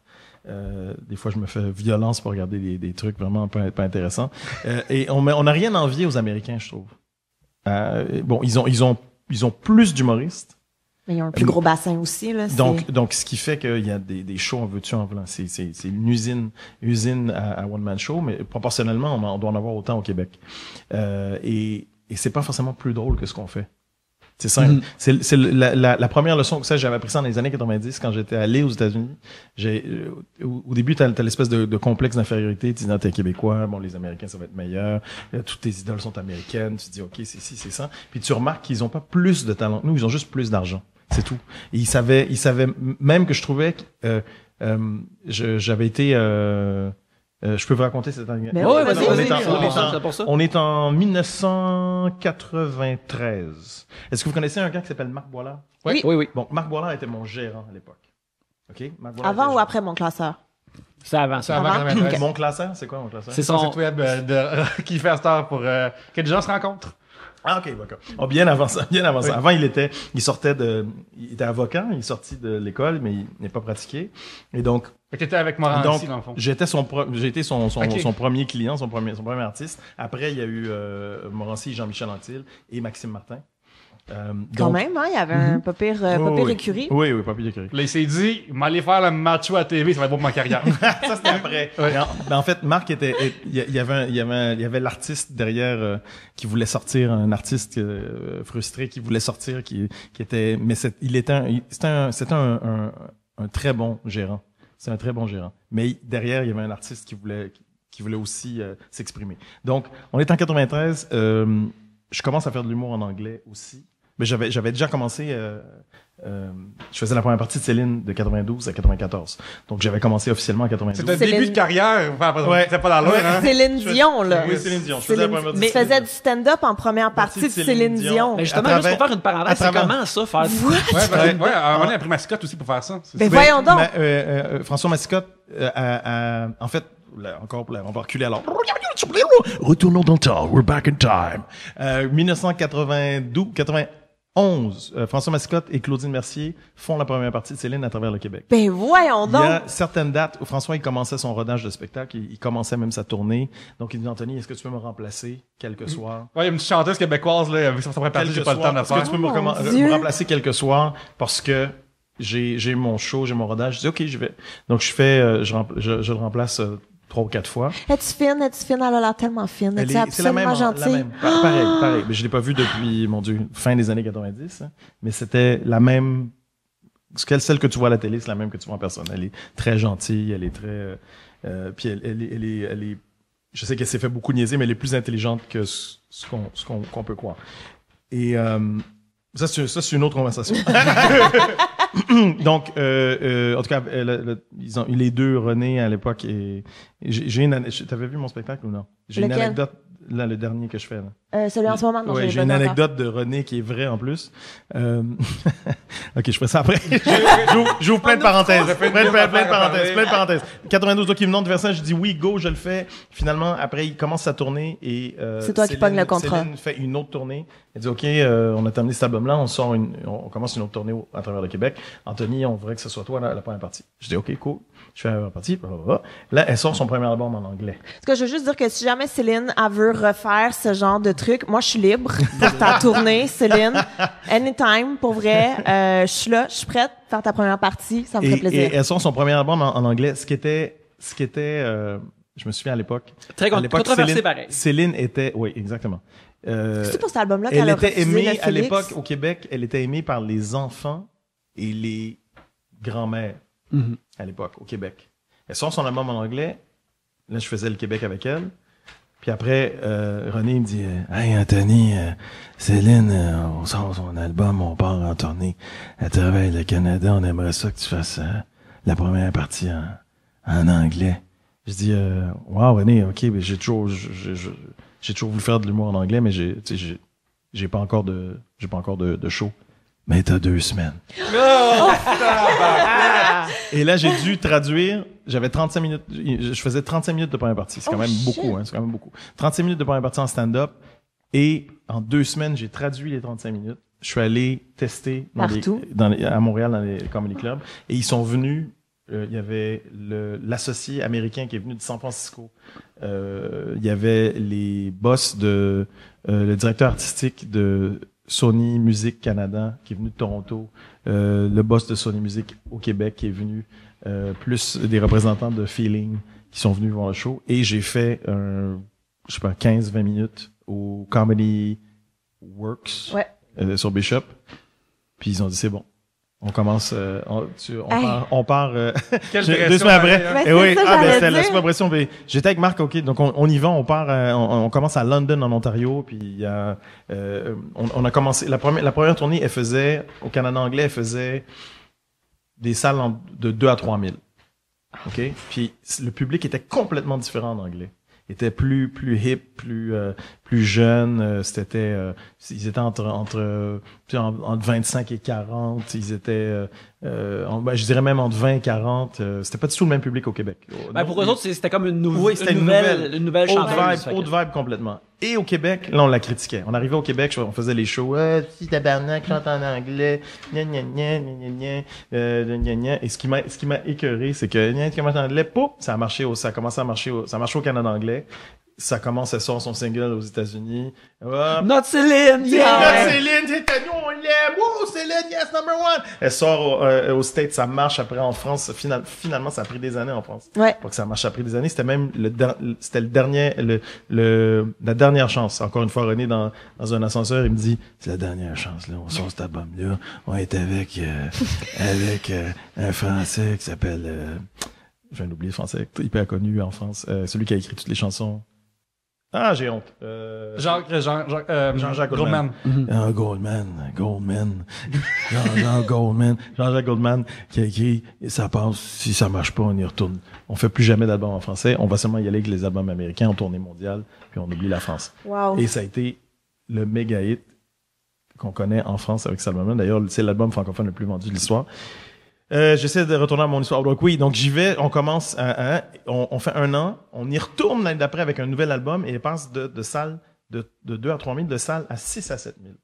Des fois, je me fais violence pour regarder des trucs vraiment pas intéressants. Et on n'a rien à envier aux Américains, je trouve. Bon, ils ont plus d'humoristes. Mais ils ont un plus gros bassin aussi, là. Donc, ce qui fait qu'il y a des shows en veux-tu en voulant. C'est une usine à one-man show, mais proportionnellement, on doit en avoir autant au Québec. Et c'est pas forcément plus drôle que ce qu'on fait. C'est ça. C'est la première leçon que ça, j'avais appris ça dans les années 90 quand j'étais allé aux États-Unis. Au début, t'as l'espèce de complexe d'infériorité. Tu dis, non, t'es Québécois, bon, les Américains, ça va être meilleur. Toutes tes idoles sont américaines. Tu te dis, OK, c'est ci, c'est ça. Puis tu remarques qu'ils ont pas plus de talent que nous, ils ont juste plus d'argent. C'est tout. Et ils savaient même que je trouvais que j'avais été je peux vous raconter cette anecdote. Mais Ouais, vas-y, vas-y, c'est pour ça. On est en 1993. Est-ce que vous connaissez un gars qui s'appelle Marc Boilard? Oui. Oui. Bon, Marc Boilard était mon gérant à l'époque. OK? Marc Boilard Avant était ou après mon classeur? C'est avant C'est ça. avant Avant. 93. Mon classeur, c'est quoi mon classeur? C'est Son son... site web qui fait à cette heure pour que des gens se rencontrent. Ah, OK, d'accord. Oh, bien avant ça, bien avant ça. Avant, il était avocat, il est sorti de l'école, mais il n'est pas pratiqué. Et donc, Fait que t'étais avec Morancy, dans le fond. j'ai été son Ok. premier client, son premier artiste. Après, il y a eu Morancy, Jean-Michel Anctil et Maxime Martin. Quand même, hein? Il y avait un pas pire écurie. Oui, pas pire écurie. Là, il s'est dit, m'aller faire le macho à TV, ça va être bon pour ma carrière. Ça, c'était après. Ouais. Mais en fait, Marc il y avait l'artiste derrière qui voulait sortir, un artiste frustré qui voulait sortir, qui était, mais c'était un très bon gérant. C'est un très bon gérant. Mais derrière, il y avait un artiste qui voulait aussi s'exprimer. Donc, on est en 93. Je commence à faire de l'humour en anglais aussi. Mais j'avais déjà commencé. Je faisais la première partie de Céline de 92 à 94. Donc, j'avais commencé officiellement en 92. C'est un Céline. début de carrière. Enfin, Ouais. c'est pas dans l'heure, hein. Céline Dion, là. Oui, Céline Dion. Je faisais la première partie Mais de tu Céline faisais Dion. du stand-up en première partie de Céline Dion. Mais justement, À juste pour travers- faire une parenthèse, à c'est travers- comment ça, faire... Ouais, à un moment donné, elle a pris ma Scott aussi pour faire ça. Ben voyons donc. François Massicotte, en fait, là, on va reculer alors. Retournons dans le temps. We're back in time. 1991, François Massicotte et Claudine Mercier font la première partie de Céline à travers le Québec. Ben voyons Il y donc. a certaines dates où François, il commençait son rodage de spectacle, il commençait même sa tournée. Donc, il dit, Anthony, est-ce que tu peux me remplacer quelques soirs? Ouais, il y a une petite chanteuse québécoise, là, vu que ça ferait partie, j'ai pas le temps de la Est-ce que faire. tu peux me, Oh, mon Dieu. me remplacer quelques soirs parce que j'ai mon show, j'ai mon rodage. Je dis, OK, je vais. Donc, je le remplace 3 ou 4 fois. Es-tu fine? Elle a l'air tellement fine. Es-tu C'est la même, absolument la même. gentille? Pareil. Mais je l'ai pas vu depuis, mon Dieu, fin des années 90. Hein. Mais c'était la même. Celle que tu vois à la télé, c'est la même que tu vois en personne. Elle est très gentille, elle est très. Puis elle est. Je sais qu'elle s'est fait beaucoup niaiser, mais elle est plus intelligente que ce qu'on peut croire. Et ça, c'est une autre conversation. Donc, en tout cas, ils ont les deux, René à l'époque, et t'avais vu mon spectacle ou non? J'ai une Lequel? anecdote, là, le dernier que je fais, là. Celui en ce moment, non, Ouais, je l'ai j'ai pas une vu encore. anecdote de René qui est vraie en plus. Ok, je ferai ça après. J'ouvre plein de parenthèses. Plein de parenthèses. 92, donc il me demande de faire ça. Je dis oui, go, je le fais. Finalement, après, il commence sa tournée et C'est toi qui pognes le contrat. Céline fait une autre tournée. Elle dit OK, on a terminé cet album-là, on commence une autre tournée à travers le Québec. Anthony, on voudrait que ce soit toi la première partie. Je dis OK, cool. Je fais la première partie. Blablabla. Là, elle sort son premier album en anglais. En tout cas, je veux juste dire que si jamais Céline elle veut refaire ce genre de truc, moi, je suis libre pour ta tournée, Céline. Anytime, pour vrai. Je suis là, je suis prête à faire ta première partie. Ça me ferait plaisir. Et elle sort son premier album en anglais, ce qui était, je me souviens à l'époque. Très à l'époque, controversé, pareil. Céline était, oui, exactement. C'est pour cet album-là Elle qu'elle a était refusé aimée le à Félix. l'époque au Québec, elle était aimée par les enfants et grand-mère Mhm. à l'époque, au Québec. Elle sort son album en anglais. Là, je faisais le Québec avec elle. Puis après, René me dit « Hey, Anthony, Céline, on sort son album, on part en tournée à travers le Canada. On aimerait ça que tu fasses la première partie en anglais. » Je dis « Wow, René, OK, mais j'ai toujours voulu faire de l'humour en anglais, mais j'ai pas encore de show. » Mais t'as 2 semaines. Et là, j'ai dû traduire. J'avais 35 minutes. Je faisais 35 minutes de première partie. C'est quand même beaucoup, hein. C'est quand même beaucoup. 35 minutes de première partie en stand-up. Et en 2 semaines, j'ai traduit les 35 minutes. Je suis allé tester Partout. à Montréal, dans les comedy clubs. Et ils sont venus. Il y avait l'associé américain qui est venu de San Francisco. Il y avait les boss le directeur artistique de Sony Music Canada qui est venu de Toronto, le boss de Sony Music au Québec qui est venu, plus des représentants de Feeling qui sont venus voir le show. Et j'ai fait 15-20 minutes au Comedy Works sur Bishop. Puis ils ont dit c'est bon. On commence, on part, Quelle 2 pression, semaine après. hein. Et oui, C'est ça, c'était j'allais la dire. super pression. Mais j'étais avec Marc, ok, donc on y va, on part, on commence à London en Ontario, puis il y a, on a commencé la première tournée, elle faisait au Canada anglais, elle faisait des salles de 2 à 3 000. Ok, puis le public était complètement différent en anglais. Il était plus hip, plus jeune. Ils étaient entre 25 et 40. Ils étaient, je dirais même entre 20 et 40. C'était pas du tout le même public au Québec. Ben, pour eux autres, c'était comme une c'était une nouvelle chanteuse. Haute vibe complètement. Et au Québec, là, on la critiquait. On arrivait au Québec, on faisait les shows. Si tabarnak, chante en anglais. Gna gna gna gna gna gna gna. Et ce qui m'a écœuré, c'est que gna gna en anglais, pouf, ça a commencé à marcher ça marchait au Canada anglais. Ça commence, elle sort son single aux États-Unis. Not Céline, yeah! Céline, nous on l'aime. Wouh, Céline, yes, number 1. Elle sort aux States, ça marche après en France. Finalement, ça a pris des années en France. Ouais. Pour que ça marche, ça a pris des années. C'était même la dernière chance. Encore une fois, René, dans un ascenseur, il me dit, c'est la dernière chance, là. On sort cet album-là. On est avec un Français qui s'appelle, je viens d'oublier le français, hyper connu en France, celui qui a écrit toutes les chansons. Ah, j'ai honte. Jean-Jacques Goldman. Goldman. Jean-Jacques Goldman qui a écrit « Ça passe, si ça marche pas, on y retourne. On fait plus jamais d'albums en français, on va seulement y aller avec les albums américains en tournée mondiale, puis on oublie la France. Wow. » Et ça a été le méga hit qu'on connaît en France avec cet album-là. D'ailleurs, c'est l'album francophone le plus vendu de l'histoire. J'essaie de retourner à mon histoire. Donc oui, donc j'y vais, on commence on fait 1 an, on y retourne l'année d'après avec un nouvel album et il passe de salles de 2 à 3 000 de salles à 6 à 7 000.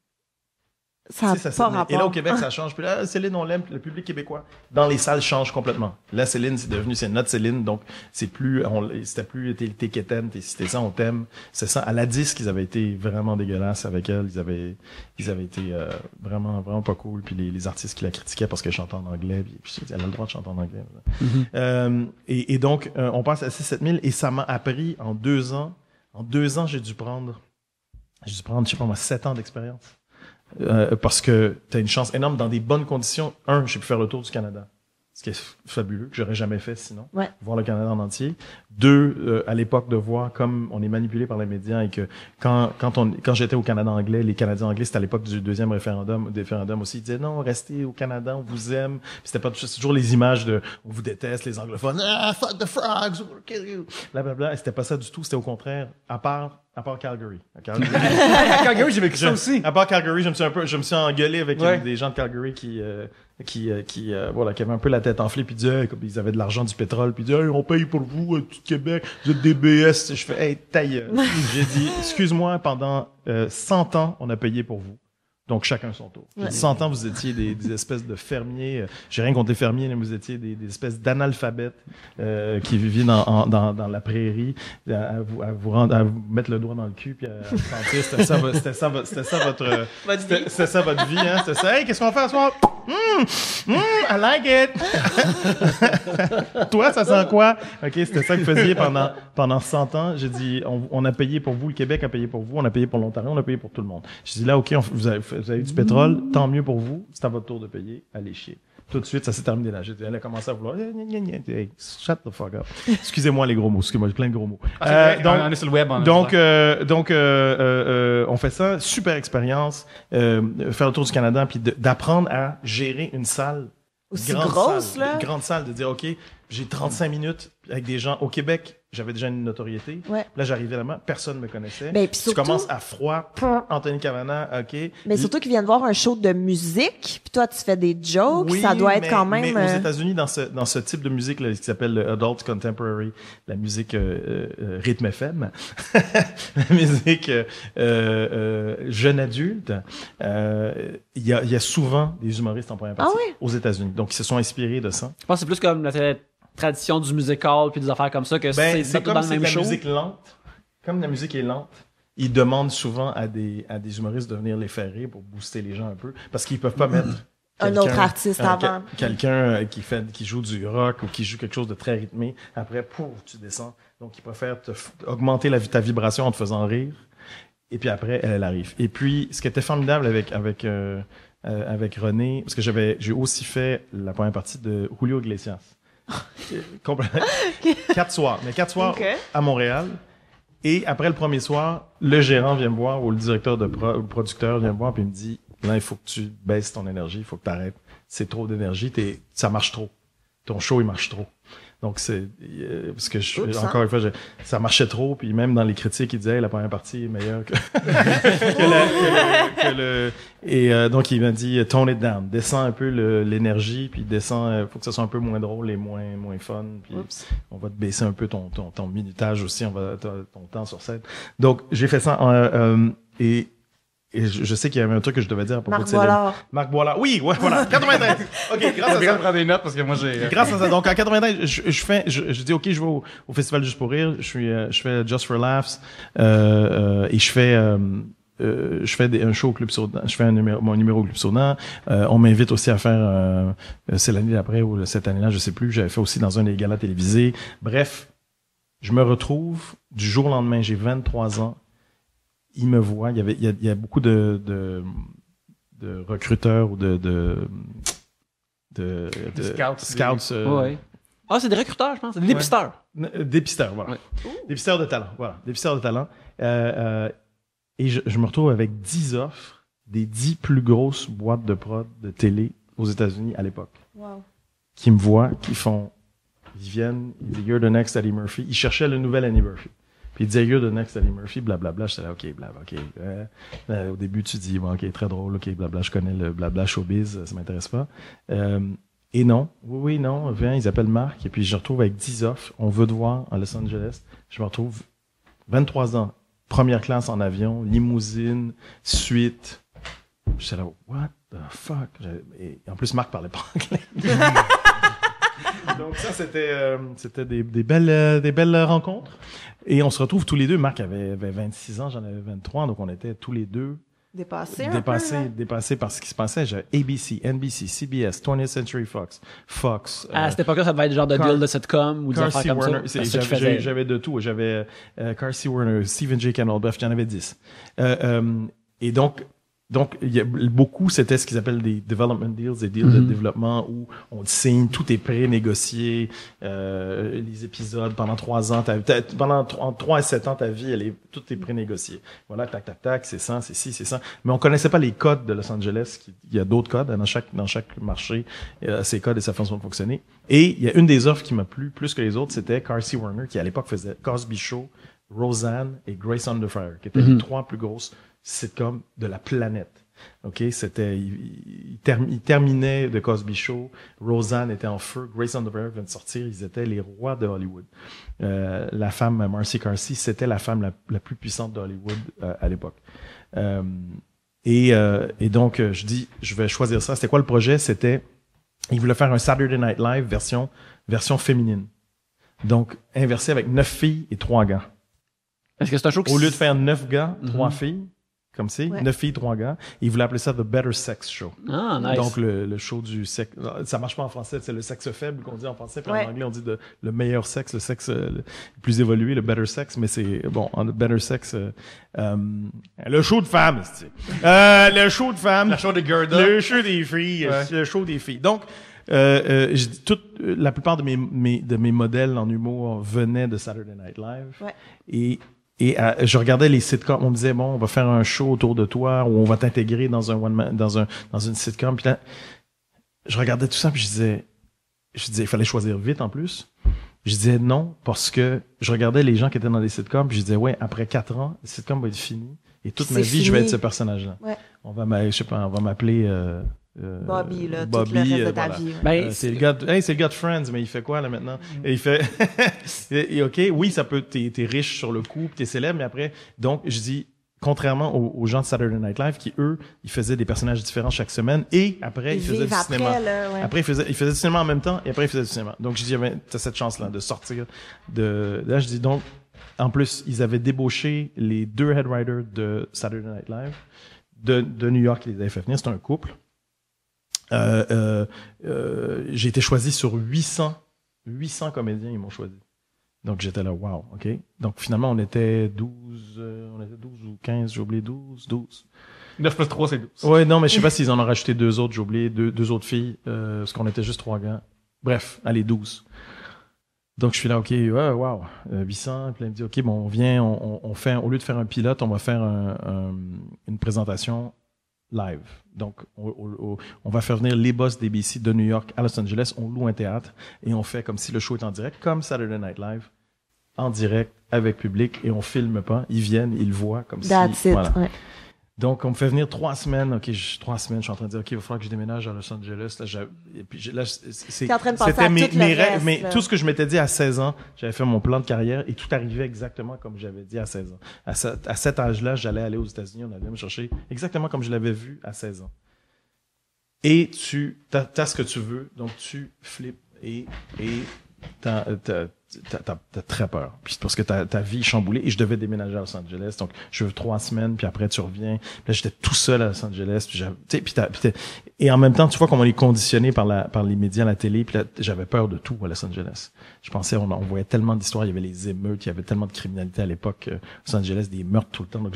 Ça n'a 6 à 7 pas 000. rapport. Et là, au Québec, ça change. Puis là, Céline, on l'aime, le public québécois. Dans les salles, change complètement. Là, Céline, c'est notre Céline, donc c'était plus t'es quétaine, c'était ça, on t'aime. C'est ça. À la disque, ils avaient été vraiment dégueulasses avec elle. Ils avaient été vraiment, vraiment pas cool. Puis les artistes qui la critiquaient parce qu'elle chantait en anglais. Puis elle a le droit de chanter en anglais. Et donc, on passe à 6-7 000 et ça m'a appris en 2 ans. En 2 ans, j'ai dû prendre, je sais pas moi, 7 ans d'expérience. Parce que t'as une chance énorme dans des bonnes conditions. J'ai pu faire le tour du Canada, ce qui est fabuleux, que j'aurais jamais fait sinon. Ouais. Voir le Canada en entier. 2, à l'époque de voir comme on est manipulé par les médias et que quand j'étais au Canada anglais, les Canadiens anglais, c'était à l'époque du deuxième référendum aussi, ils disaient non, restez au Canada, on vous aime. Puis c'était pas toujours les images de on vous déteste, les anglophones, fuck the frogs, we'll kill you, blablabla. Et c'était pas ça du tout, c'était au contraire, à part Calgary. À Calgary, j'ai vécu ça aussi. À part Calgary, je me suis engueulé avec des gens de Calgary qui avaient un peu la tête enflée puis disaient, comme ils avaient de l'argent du pétrole puis disaient, hey, on paye pour vous, tout Québec, vous êtes des BS. Je fais, hey, taille. J'ai dit, excuse-moi, pendant 100 ans, on a payé pour vous. Donc, chacun son tour. Ouais. 100 ans, vous étiez des espèces de fermiers. J'ai rien contre les fermiers, mais vous étiez des espèces d'analphabètes qui vivaient dans la prairie, à vous mettre le doigt dans le cul puis à sentir. C'était ça votre vie, hein. C'était ça. Hey, qu'est-ce qu'on fait ce soir? I like it. Toi, ça sent quoi? OK, c'était ça que vous faisiez pendant 100 ans. J'ai dit, on a payé pour vous, le Québec a payé pour vous, on a payé pour l'Ontario, on a payé pour tout le monde. J'ai dit là, OK, vous avez du pétrole, tant mieux pour vous, c'est à votre tour de payer, allez chier. Tout de suite, ça s'est terminé là. Elle a commencé à vouloir, hey, shut the fuck up. Excusez-moi les gros mots, excusez-moi, j'ai plein de gros mots. On est sur le web. On fait ça, super expérience, faire le tour du Canada, puis d'apprendre à gérer une salle. Aussi grosse, là. Une grande salle, de dire, OK, j'ai 35 minutes avec des gens au Québec. J'avais déjà une notoriété. Ouais. Là, j'arrivais là-bas, personne ne me connaissait. Ben, puis tu surtout- commences à froid, Anthony Cavana, OK. Mais surtout qu'ils viennent voir un show de musique, puis toi, tu fais des jokes, ça doit être quand même... Mais aux États-Unis, dans ce type de musique là, qui s'appelle le Adult Contemporary, la musique rythme FM, la musique jeune adulte, il y a souvent des humoristes en première partie aux États-Unis. Donc, ils se sont inspirés de ça. Je pense que c'est plus comme la tradition du musical puis des affaires comme ça que c'est pas tout comme dans le c'est même de la show. musique lente. Comme la musique est lente, ils demandent souvent à des humoristes de venir les faire rire pour booster les gens un peu, parce qu'ils peuvent pas mettre Un autre artiste avant. quelqu'un qui joue du rock ou qui joue quelque chose de très rythmé. Après, pouf, tu descends. Donc, ils préfèrent augmenter ta vibration en te faisant rire. Et puis après, elle arrive. Et puis, ce qui était formidable avec René, parce que j'ai aussi fait la première partie de Julio Iglesias. Complètement. 4 soirs. Mais 4 soirs à Montréal. Et après le premier soir, le gérant vient me voir, ou le directeur ou le producteur vient me voir, puis il me dit, là, il faut que tu baisses ton énergie, il faut que tu arrêtes. C'est trop d'énergie, ça marche trop. Ton show, il marche trop. Donc, c'est, parce que encore une fois, ça marchait trop, puis même dans les critiques, ils disaient, hey, la première partie est meilleure que, donc, il m'a dit, tone it down. Descends un peu l'énergie, puis descends, faut que ça soit un peu moins drôle et moins fun, puis on va te baisser un peu ton minutage aussi, ton temps sur scène. Donc, j'ai fait ça, et je sais qu'il y avait un truc que je devais dire à propos de Céline. Marc Boilard. Oui, ouais, voilà. 93. OK, grâce à ça. Prendre des notes parce que moi j'ai. Grâce à ça. Donc, en 93, je dis, OK, je vais au Festival Juste pour rire. Je fais Just for Laughs. Et je fais un show au Club Soda. Je fais mon numéro au Club Soda. On m'invite aussi à faire, c'est l'année d'après ou cette année-là, je sais plus. J'avais fait aussi dans un des galas télévisés. Bref, je me retrouve du jour au lendemain. J'ai 23 ans. Il me voit. Il y a beaucoup de recruteurs ou de scouts. Ouais. Ah, c'est des recruteurs, je pense. Des dépisteurs. Dépisteurs, voilà. Ouais. Dépisteurs de talent, voilà. Dépisteurs de talent. Et je me retrouve avec 10 offres des 10 plus grosses boîtes de prod de télé aux États-Unis à l'époque. Wow. Qui me voient, ils viennent, ils disent, you're the next Eddie Murphy. Ils cherchaient le nouvel Eddie Murphy. Puis il disait, you're the next Eddie Murphy, blablabla. J'étais là, OK, blabla, OK. Au début, tu dis, bon, OK, très drôle, OK, blabla, je connais le blabla showbiz, ça m'intéresse pas. Et non, oui, non, viens, ils appellent Marc, et puis je me retrouve avec 10 offres. On veut te voir à Los Angeles. Je me retrouve 23 ans, première classe en avion, limousine, suite. J'étais là, what the fuck? Et en plus, Marc parlait pas anglais. Donc ça, c'était des belles rencontres. Et on se retrouve tous les deux. Marc avait 26 ans, j'en avais 23, donc on était tous les deux Dépassé par ce qui se passait. J'avais ABC, NBC, CBS, 20th Century Fox. À cette époque-là, ça devait être genre de deal de sitcom ou des affaires comme Warner, ça. J'avais de tout. J'avais Carsey Werner, Stephen J. Cannell, bref, j'en avais 10. Et donc, il y a beaucoup, c'était ce qu'ils appellent des development deals, des deals de développement où on signe, tout est pré-négocié, les épisodes pendant 3 ans, entre 3 et 7 ans, ta vie, tout est pré-négocié. Voilà, tac, c'est ça, c'est ci, c'est ça. Mais on connaissait pas les codes de Los Angeles. Il y a d'autres codes dans chaque marché, ces codes et sa façon de fonctionner. Et il y a une des offres qui m'a plu plus que les autres, c'était Carsey Werner, qui à l'époque faisait Cosby Show, Roseanne et Grace Under Fire, qui étaient les 3 plus grosses sitcom de la planète. OK? Il terminait de Cosby Show. Roseanne était en feu. Grace Under Fire vient de sortir. Ils étaient les rois de Hollywood. La femme, Marcy Carsey, c'était la femme la plus puissante de Hollywood à l'époque. Et donc, je dis, je vais choisir ça. C'était quoi le projet? Il voulait faire un Saturday Night Live version féminine. Donc, inversé avec 9 filles et 3 gars. Est-ce que c'est un show Au lieu de faire 9 gars, 3 filles, comme c'est, 9 filles, 3 gars, il voulait appeler ça The Better Sex Show. Ah, nice. Donc, le show du sexe. Ça marche pas en français, c'est le sexe faible qu'on dit en français, puis en anglais, on dit le meilleur sexe, le sexe le plus évolué, le better sex, mais c'est, bon, en better sex, le show de femmes, c'est le show de femmes. Le show de Gerda. Le show des filles, le show des filles. Donc, La plupart de mes modèles en humour venaient de Saturday Night Live. Ouais. Et je regardais les sitcoms, on me disait bon, on va faire un show autour de toi ou on va t'intégrer dans une sitcom. Puis là, je regardais tout ça puis je disais il fallait choisir vite en plus. Je disais non parce que je regardais les gens qui étaient dans les sitcoms puis je disais ouais, après 4 ans, le sitcom va être fini et toute ma vie je vais être ce personnage-là. Ouais. On va m'appeler Bobby, là, Bobby, tout le reste de ta voilà. vie. Ben, c'est le gars de Friends, mais il fait quoi là maintenant? Et il fait, et ok, oui, ça peut, t'es riche sur le coup, t'es célèbre, mais après, donc je dis, contrairement aux gens de Saturday Night Live qui eux, ils faisaient des personnages différents chaque semaine et après ils faisaient du cinéma. Là, ouais. Après ils faisaient du cinéma en même temps et après ils faisaient du cinéma. Donc je dis, t'as cette chance là de sortir de là. Je dis donc, en plus ils avaient débauché les 2 head writers de Saturday Night Live de New York qui les avaient fait venir. C'était un couple. J'ai été choisi sur 800 comédiens, ils m'ont choisi. Donc j'étais là, wow, ok. Donc finalement on était 12 ou 15, j'ai oublié 12. 9 plus 3, c'est 12. Ouais, non, mais je sais pas s'ils en ont rajouté 2 autres, j'ai oublié 2 autres filles, parce qu'on était juste 3 gars. Bref, allez, 12. Donc je suis là, ok, wow, 800, puis là, il me dit, ok, bon, on vient, on fait, au lieu de faire un pilote, on va faire une présentation live. Donc, on va faire venir les boss d'ABC de New York à Los Angeles. On loue un théâtre et on fait comme si le show est en direct, comme Saturday Night Live, en direct, avec public, et on filme pas. Ils viennent, ils le voient comme That's si... it, Voilà. ouais. Donc, on me fait venir 3 semaines. OK, 3 semaines, je suis en train de dire, OK, il va falloir que je déménage à Los Angeles. T'es en train de penser c'était à mes tout le rêves, reste, mais là. tout ce que je m'étais dit à 16 ans, j'avais fait mon plan de carrière et tout arrivait exactement comme j'avais dit à 16 ans. À cet âge-là, j'allais aller aux États-Unis, on allait me chercher exactement comme je l'avais vu à 16 ans. Et t'as ce que tu veux, donc tu flippes et t'as très peur. Puis c'est parce que ta vie est chamboulée et je devais déménager à Los Angeles. Donc, je veux 3 semaines, puis après, tu reviens. Puis là, j'étais tout seul à Los Angeles. Puis et en même temps, tu vois comment on est conditionné par les médias, la télé. Puis là, j'avais peur de tout à Los Angeles. Je pensais, on voyait tellement d'histoires. Il y avait les émeutes, il y avait tellement de criminalité à l'époque. Los Angeles, des meurtres tout le temps. Donc,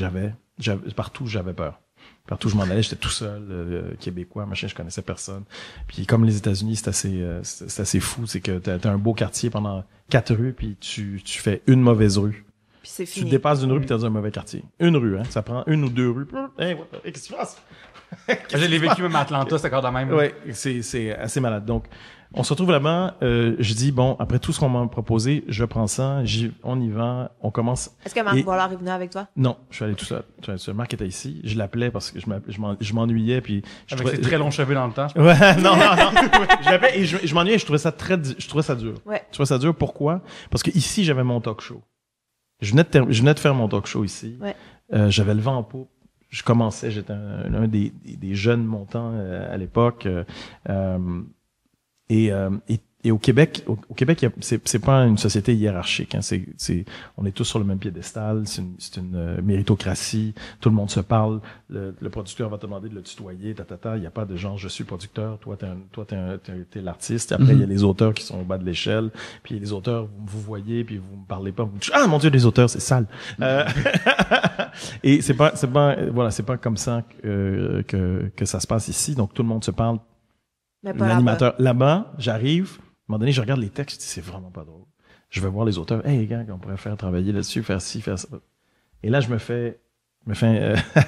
partout, j'avais peur. Partout où je m'en allais, j'étais tout seul, québécois, machin, je connaissais personne. Puis comme les États-Unis, c'est assez fou, c'est que t'as un beau quartier pendant 4 rues, puis tu fais une mauvaise rue. Puis c'est Tu fini. dépasses d'une rue, puis t'es dans un mauvais quartier. Une rue, hein, ça prend 1 ou 2 rues. Hey, qu'est-ce qui se passe? Je l'ai vécu même à Atlanta, c'est encore de même. Ouais, c'est assez malade. Donc, on se retrouve là-bas. Je dis bon, après tout ce qu'on m'a proposé, je prends ça. On y va. On commence. Est-ce que Marc Boilard est venu avec toi? Non, je suis allé tout seul. Marc était ici. Je l'appelais parce que je m'ennuyais puis. Avec ses très longs cheveux dans le temps. Ouais, non. Je l'appelais et je m'ennuyais. Je trouvais ça dur. Ouais. Je trouvais ça dur. Pourquoi? Parce que ici j'avais mon talk show. Je venais de faire mon talk show ici. Ouais. J'avais le vent en poupe. Je commençais. J'étais un des jeunes montants à l'époque. Et au Québec, c'est pas une société hiérarchique. Hein. On est tous sur le même piédestal. C'est une méritocratie. Tout le monde se parle. Le producteur va te demander de le tutoyer. Il y a pas de genre je suis producteur. Toi t'es l'artiste. Et après il y a les auteurs qui sont au bas de l'échelle. Puis les auteurs vous voyez puis vous me parlez pas. Vous dites, ah mon Dieu les auteurs c'est sale. Et c'est pas comme ça que ça se passe ici. Donc tout le monde se parle. Mais pas L'animateur là-bas, j'arrive, à un moment donné, je regarde les textes, je dis c'est vraiment pas drôle. Je vais voir les auteurs, hey les gars, on pourrait faire travailler là-dessus, faire ci, faire ça. Et là, je me fais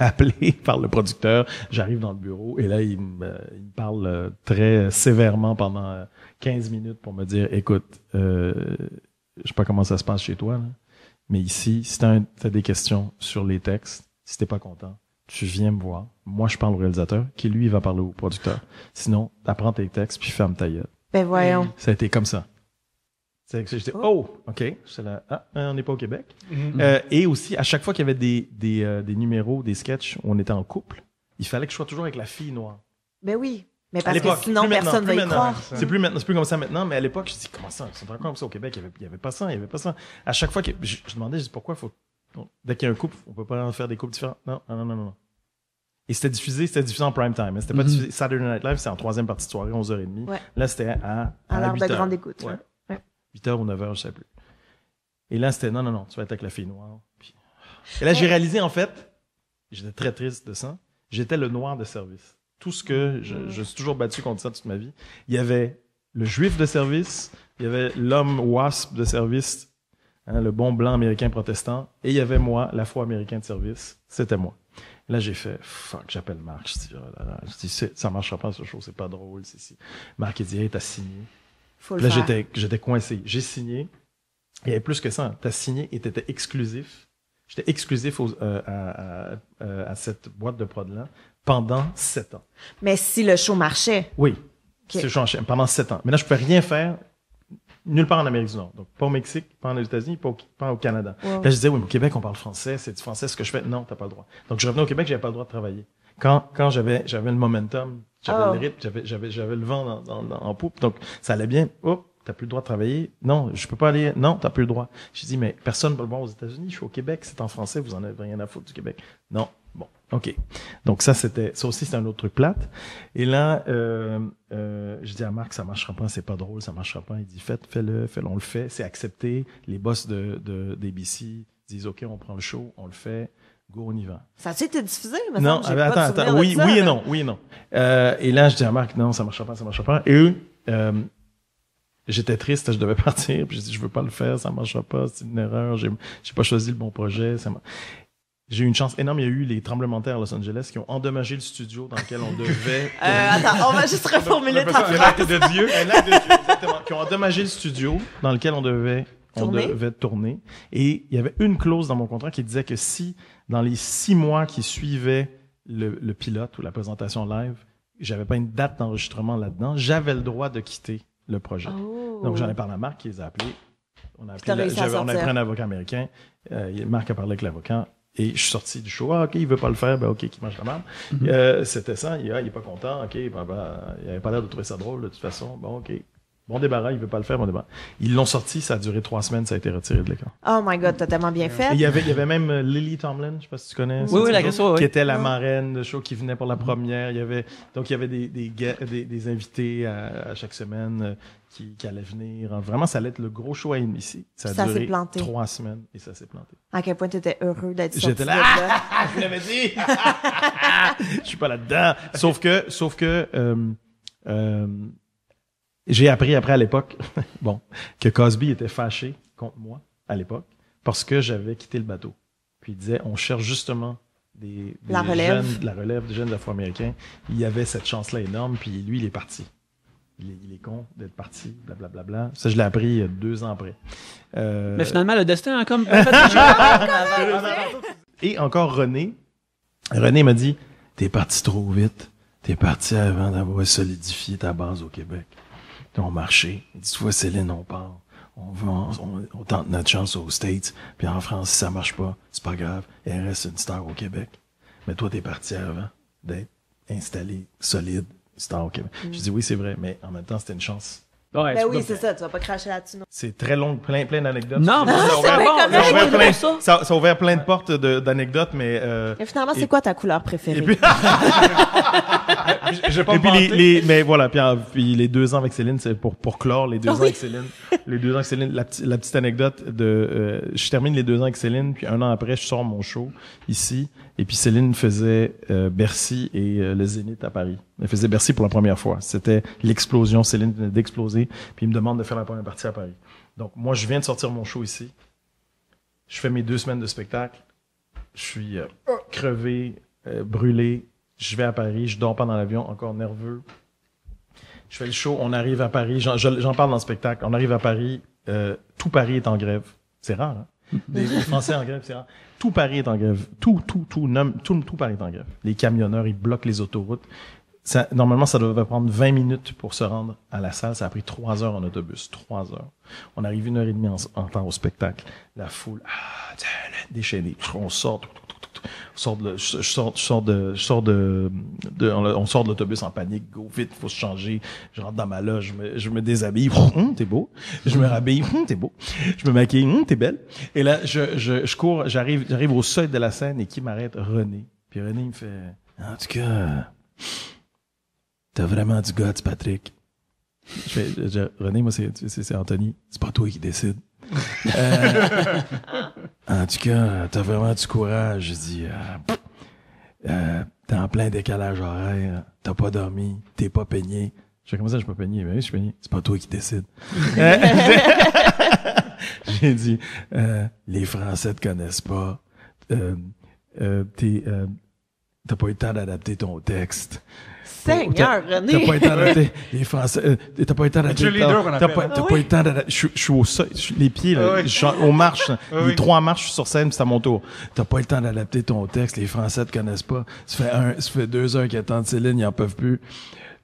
appeler par le producteur. J'arrive dans le bureau et là, il me parle très sévèrement pendant 15 minutes pour me dire, écoute, je sais pas comment ça se passe chez toi, là, mais ici, si t'as des questions sur les textes, si t'es pas content, tu viens me voir. Moi, je parle au réalisateur, qui lui va parler au producteur. Sinon, t'apprends tes textes puis ferme ta gueule. Ben voyons. Ça a été comme ça. C'est que j'étais ok, c'est là. On n'est pas au Québec. Et aussi, à chaque fois qu'il y avait des numéros, des sketchs où on était en couple, il fallait que je sois toujours avec la fille noire. Ben oui. Mais À parce que l'époque, sinon, plus personne maintenant, va y plus croire. maintenant. C'est plus comme ça maintenant, mais à l'époque, je dis comment ça? C'est encore comme ça au Québec, il y avait pas ça. À chaque fois que je demandais, je dis pourquoi dès qu'il y a un couple, on peut pas en faire des couples différents. Non. Et c'était diffusé en prime time. Hein. C'était pas diffusé. Saturday Night Live, c'est en 3e partie de soirée, 11h30. Ouais. Là, c'était à l'heure 8h. de grande écoute. Ouais. Ouais. 8h ou 9h, je sais plus. Et là, c'était non, tu vas être avec la fille noire. Et là, j'ai réalisé, en fait, j'étais très triste de ça, j'étais le noir de service. tout ce que je suis toujours battu contre ça toute ma vie. Il y avait le juif de service, il y avait l'homme wasp de service, hein, le bon blanc américain protestant, et il y avait moi, l'afro-américain de service. C'était moi. Là, j'ai fait, fuck, j'appelle Marc. Je dis, oh là là. Je dis, ça marchera pas, ce show, c'est pas drôle. Marc, il dit, hey, t'as signé. Faut le Là, faire. j'étais coincé. J'ai signé. Il y avait plus que ça. T'as signé et t'étais exclusif. J'étais exclusif à cette boîte de prod-là pendant 7 ans. Mais si le show marchait, Oui. Ok. C'est changé pendant 7 ans. Mais là, je pouvais rien faire nulle part en Amérique du Nord. Donc, pas au Mexique, pas aux États-Unis, pas au Canada. Wow. Là, je disais, oui, mais au Québec, on parle français. C'est du français, ce que je fais. Non, t'as pas le droit. Donc, je revenais au Québec, j'avais pas le droit de travailler. Quand j'avais le momentum, j'avais le rythme, j'avais le vent en poupe. Donc, ça allait bien. Hop, t'as plus le droit de travailler. Non, je peux pas aller. Non, t'as plus le droit. J'ai dit, mais personne ne peut le voir aux États-Unis. Je suis au Québec. C'est en français. Vous en avez rien à foutre du Québec. Non. Bon. OK. Donc, ça aussi, c'était un autre truc plate. Et là, je dis à Marc, ça marchera pas, c'est pas drôle, ça marchera pas. Il dit, fais-le, on le fait. C'est accepté. Les boss d'ABC disent, OK, on prend le show, on le fait. Go, on y va. ça a-tu été diffusé? Me Non, semble, j'ai pas de attends. souvenir de Oui, ça, oui et là. non, oui et non. Et là, je dis à Marc, non, ça marchera pas. Et eux, j'étais triste, je devais partir. Puis je dis, je veux pas le faire, ça marchera pas, c'est une erreur. J'ai pas choisi le bon projet. J'ai eu une chance énorme. Il y a eu les tremblements de terre à Los Angeles qui ont endommagé le studio dans lequel on devait. Attends, on va juste reformuler ta Un phrase. acte de Dieu. Un acte de Dieu, exactement. Qui ont endommagé le studio dans lequel on devait tourner. Et il y avait une clause dans mon contrat qui disait que si, dans les 6 mois qui suivaient le pilote ou la présentation live, j'avais pas une date d'enregistrement là-dedans, j'avais le droit de quitter le projet. Oh. Donc, j'en ai parlé à Marc, qui les a appelés. On a T'as réussi à on a sortir. pris un avocat américain. Marc a parlé avec l'avocat. Et je suis sorti du show. Ah, OK, il veut pas le faire. Ben, OK, qu'il mange la merde. C'était ça. Il est pas content. OK, il avait pas l'air de trouver ça drôle, de toute façon. Bon, OK. Bon débarras, il veut pas le faire, bon débarras. Ils l'ont sorti, ça a duré 3 semaines, ça a été retiré de l'écran. Oh my God, t'as tellement bien Et fait. il y avait même Lily Tomlin, je sais pas si tu connais. Oui, oui, la Qui question, oui. était la marraine de show qui venait pour la première. Il y avait des invités à chaque semaine qui allaient venir. Vraiment, ça allait être le gros show à NBC. Ça a Ça s'est duré planté. 3 semaines et ça s'est planté. À quel point t'étais heureux d'être sorti J'étais de là. là. Je vous l'avais dit. Je suis pas là-dedans. Sauf que j'ai appris après à l'époque, que Cosby était fâché contre moi à l'époque parce que j'avais quitté le bateau. Puis il disait, on cherche justement La relève. des jeunes afro-américains. Il y avait cette chance-là énorme, puis lui, il est parti. Il est con d'être parti, blablabla. Bla, bla. Ça, je l'ai appris 2 ans après. Mais finalement, le destin a comme fait des choses. Et encore René m'a dit, t'es parti trop vite. T'es parti avant d'avoir solidifié ta base au Québec. On marché. Il dit, tu vois, Céline, on part. On tente notre chance aux States. Puis en France, si ça marche pas, c'est pas grave. Elle reste une star au Québec. Mais toi, t'es parti avant d'être installé, solide, star au Québec. Je dis, oui, c'est vrai. Mais en même temps, c'était une chance. Ouais, Ben tu oui, peux- c'est ça, tu vas pas cracher là-dessus. Non. C'est très long, plein d'anecdotes. Non, mais ça a c'est ouvert- bon. comme ça a ouvert ça, plein- ça. ça a ouvert plein de portes d'anecdotes, mais Et finalement, c'est et- quoi ta couleur préférée? et puis, Je vais pas et me puis vanter. mais voilà, puis les 2 ans avec Céline, c'est pour clore les 2 ans Oui. avec Céline. Les 2 ans avec Céline, la petite anecdote de, je termine les 2 ans avec Céline, puis 1 an après, je sors mon show ici, et puis Céline faisait Bercy et le Zénith à Paris. Elle faisait Bercy pour la première fois. C'était l'explosion. Céline venait d'exploser, puis il me demande de faire la première partie à Paris. Donc moi, je viens de sortir mon show ici. Je fais mes 2 semaines de spectacle. Je suis crevé, brûlé. Je vais à Paris, je dors pas dans l'avion, encore nerveux. Je fais le show, on arrive à Paris, j'en parle dans le spectacle, on arrive à Paris, tout Paris est en grève. C'est rare, hein? Les Français en grève, c'est rare. Tout Paris est en grève. Tout Paris est en grève. Les camionneurs, ils bloquent les autoroutes. Normalement, ça devait prendre 20 minutes pour se rendre à la salle. Ça a pris 3 heures en autobus. 3 heures. On arrive 1h30 en temps au spectacle. La foule, déchaînée. On sort. On sort de l'autobus en panique. Go, vite, faut se changer. Je rentre dans ma loge, je me déshabille. T'es beau. Je me rhabille. T'es beau. Je me maquille. T'es belle. Et là, je cours. J'arrive au seuil de la scène et qui m'arrête? René. Puis René, il me fait, en tout cas, t'as vraiment du guts, Patrick. René, moi, c'est Anthony. C'est pas toi qui décide. En tout cas, t'as vraiment du courage. Je dis, t'es en plein décalage horaire, t'as pas dormi, t'es pas peigné. Je fais, comment ça, je suis pas peigné? Ben oui, je suis peigné. C'est pas toi qui décide. J'ai dit, les Français te connaissent pas. T'as pas eu le temps d'adapter ton texte. Seigneur, René! T'as pas eu le temps d'adapter les Français. T'as pas eu le temps d'adapter. cheerleader qu'on appelle. T'as pas eu le temps d'adapter. Je suis au sol, les pieds, là, je suis aux marches. Les 3 marches, je suis sur scène, puis c'est à mon tour. T'as pas eu le temps d'adapter ton texte. Les Français te connaissent pas. Ça fait 2 heures qu'ils attendent Céline, ils en peuvent plus.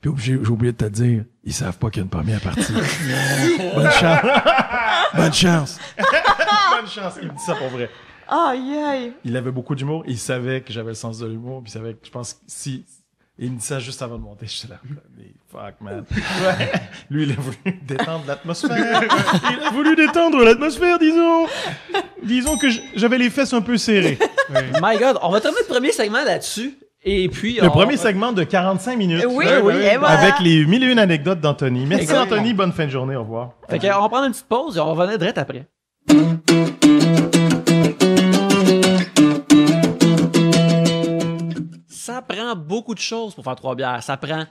Puis j'ai oublié de te dire, ils savent pas qu'il y a une première partie. Bonne chance. Bonne chance. Bonne chance. Il me dit ça pour vrai. Aïe, aïe. Il avait beaucoup d'humour. Il savait que j'avais le sens de l'humour. Puis il savait que, je pense, si il me dit ça juste avant de monter, je suis là. Fuck, man. Lui, il a voulu détendre l'atmosphère. Il a voulu détendre l'atmosphère, disons. Disons que j'avais les fesses un peu serrées. My God, on va terminer le premier segment là-dessus. Et puis, Le premier segment de 45 minutes. Oui, et voilà. Avec les 1001 anecdotes d'Anthony. Merci, Exactement. Anthony. Bonne fin de journée. Au revoir. Fait que, on va prendre une petite pause et on va revenir direct après. Ça prend beaucoup de choses pour faire 3 bières. Ça prend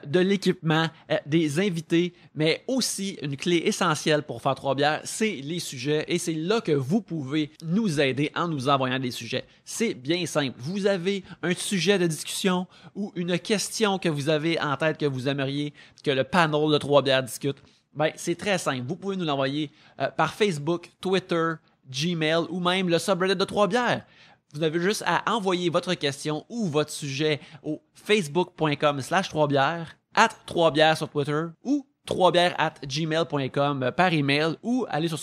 de l'équipement, des invités, mais aussi une clé essentielle pour faire 3 bières, c'est les sujets. Et c'est là que vous pouvez nous aider en nous envoyant des sujets. C'est bien simple. Vous avez un sujet de discussion ou une question que vous avez en tête que vous aimeriez que le panel de 3 bières discute. Ben, c'est très simple. Vous pouvez nous l'envoyer par Facebook, Twitter, Gmail ou même le subreddit de 3 bières. Vous avez juste à envoyer votre question ou votre sujet au facebook.com/3bières, @3bières sur Twitter ou 3bières@gmail.com par email ou aller sur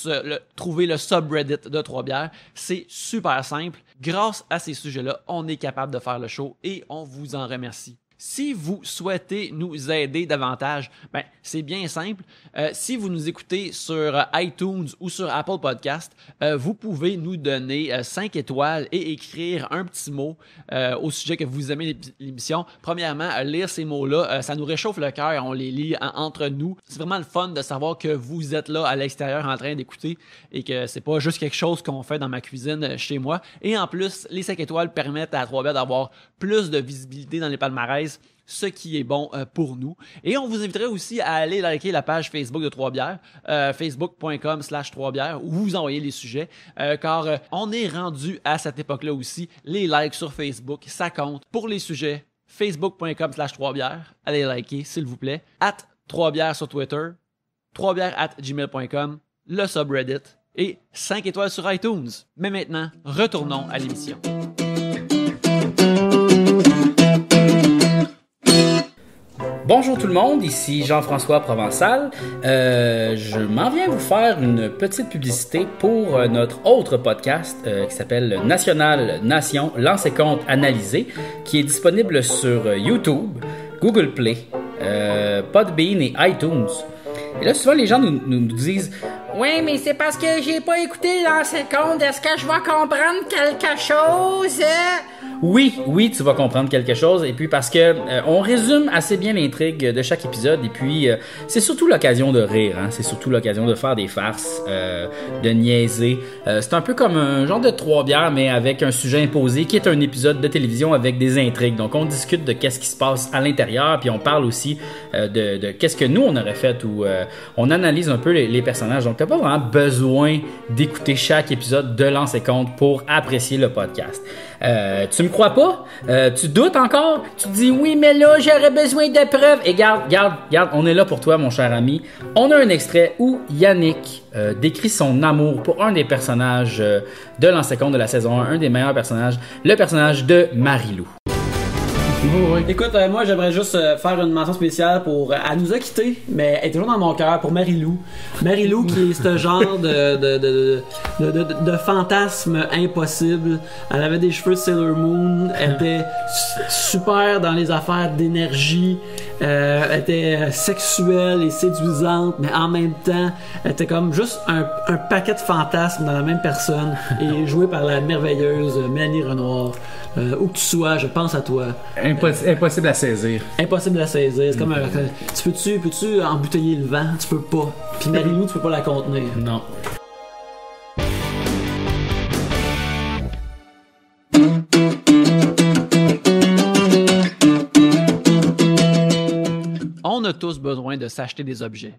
trouver le subreddit de 3 bières. C'est super simple. Grâce à ces sujets-là, on est capable de faire le show et on vous en remercie. Si vous souhaitez nous aider davantage, ben, c'est bien simple. Si vous nous écoutez sur iTunes ou sur Apple Podcast, vous pouvez nous donner 5 étoiles et écrire un petit mot au sujet que vous aimez l'émission. Premièrement, lire ces mots-là, ça nous réchauffe le cœur, on les lit entre nous. C'est vraiment le fun de savoir que vous êtes là à l'extérieur en train d'écouter et que c'est pas juste quelque chose qu'on fait dans ma cuisine chez moi. Et en plus, les 5 étoiles permettent à 3 bières d'avoir plus de visibilité dans les palmarès, ce qui est bon pour nous. Et on vous inviterait aussi à aller liker la page Facebook de 3 bières, facebook.com/3bières, où vous envoyez les sujets, car on est rendu à cette époque-là aussi. Les likes sur Facebook, ça compte. Pour les sujets, facebook.com/3bières, allez liker, s'il vous plaît. @3bières sur Twitter, 3bières@gmail.com, le subreddit, et 5 étoiles sur iTunes. Mais maintenant, retournons à l'émission. Bonjour tout le monde, ici Jean-François Provençal. Je m'en viens vous faire une petite publicité pour notre autre podcast qui s'appelle National Nation, Lance et Compte Analysé, qui est disponible sur YouTube, Google Play, Podbean et iTunes. Et là, souvent, les gens nous disent « Oui, mais c'est parce que j'ai pas écouté Lance et Compte. Est-ce que je vais comprendre quelque chose? » Oui, tu vas comprendre quelque chose. Et puis parce que on résume assez bien l'intrigue de chaque épisode. Et puis c'est surtout l'occasion de rire. Hein? C'est surtout l'occasion de faire des farces, de niaiser. C'est un peu comme un genre de 3 bières, mais avec un sujet imposé, qui est un épisode de télévision avec des intrigues. Donc on discute de qu'est-ce qui se passe à l'intérieur. Puis on parle aussi de qu'est-ce que nous on aurait fait. Ou on analyse un peu les personnages. Donc t'as pas vraiment besoin d'écouter chaque épisode de Lance et Compte pour apprécier le podcast. Tu me crois pas? Tu doutes encore? Tu te dis oui, mais là, j'aurais besoin de preuves. Et garde, on est là pour toi, mon cher ami. On a un extrait où Yannick décrit son amour pour un des personnages de Lance et Compte de la saison 1, un des meilleurs personnages, le personnage de Marie-Lou. Écoute, moi j'aimerais juste faire une mention spéciale pour... elle nous a quittés, mais elle est toujours dans mon cœur, pour Marie-Lou. Marie-Lou qui est ce genre de fantasme impossible. Elle avait des cheveux de Sailor Moon, elle était super dans les affaires d'énergie, elle était sexuelle et séduisante, mais en même temps, elle était comme juste un paquet de fantasmes dans la même personne, et jouée par la merveilleuse Mélanie Renoir. Où que tu sois, je pense à toi. Impossible à saisir. Impossible à saisir. C'est comme peux-tu embouteiller le vent? Tu peux pas. Puis Marie-Lou, tu peux pas la contenir. Non. On a tous besoin de s'acheter des objets.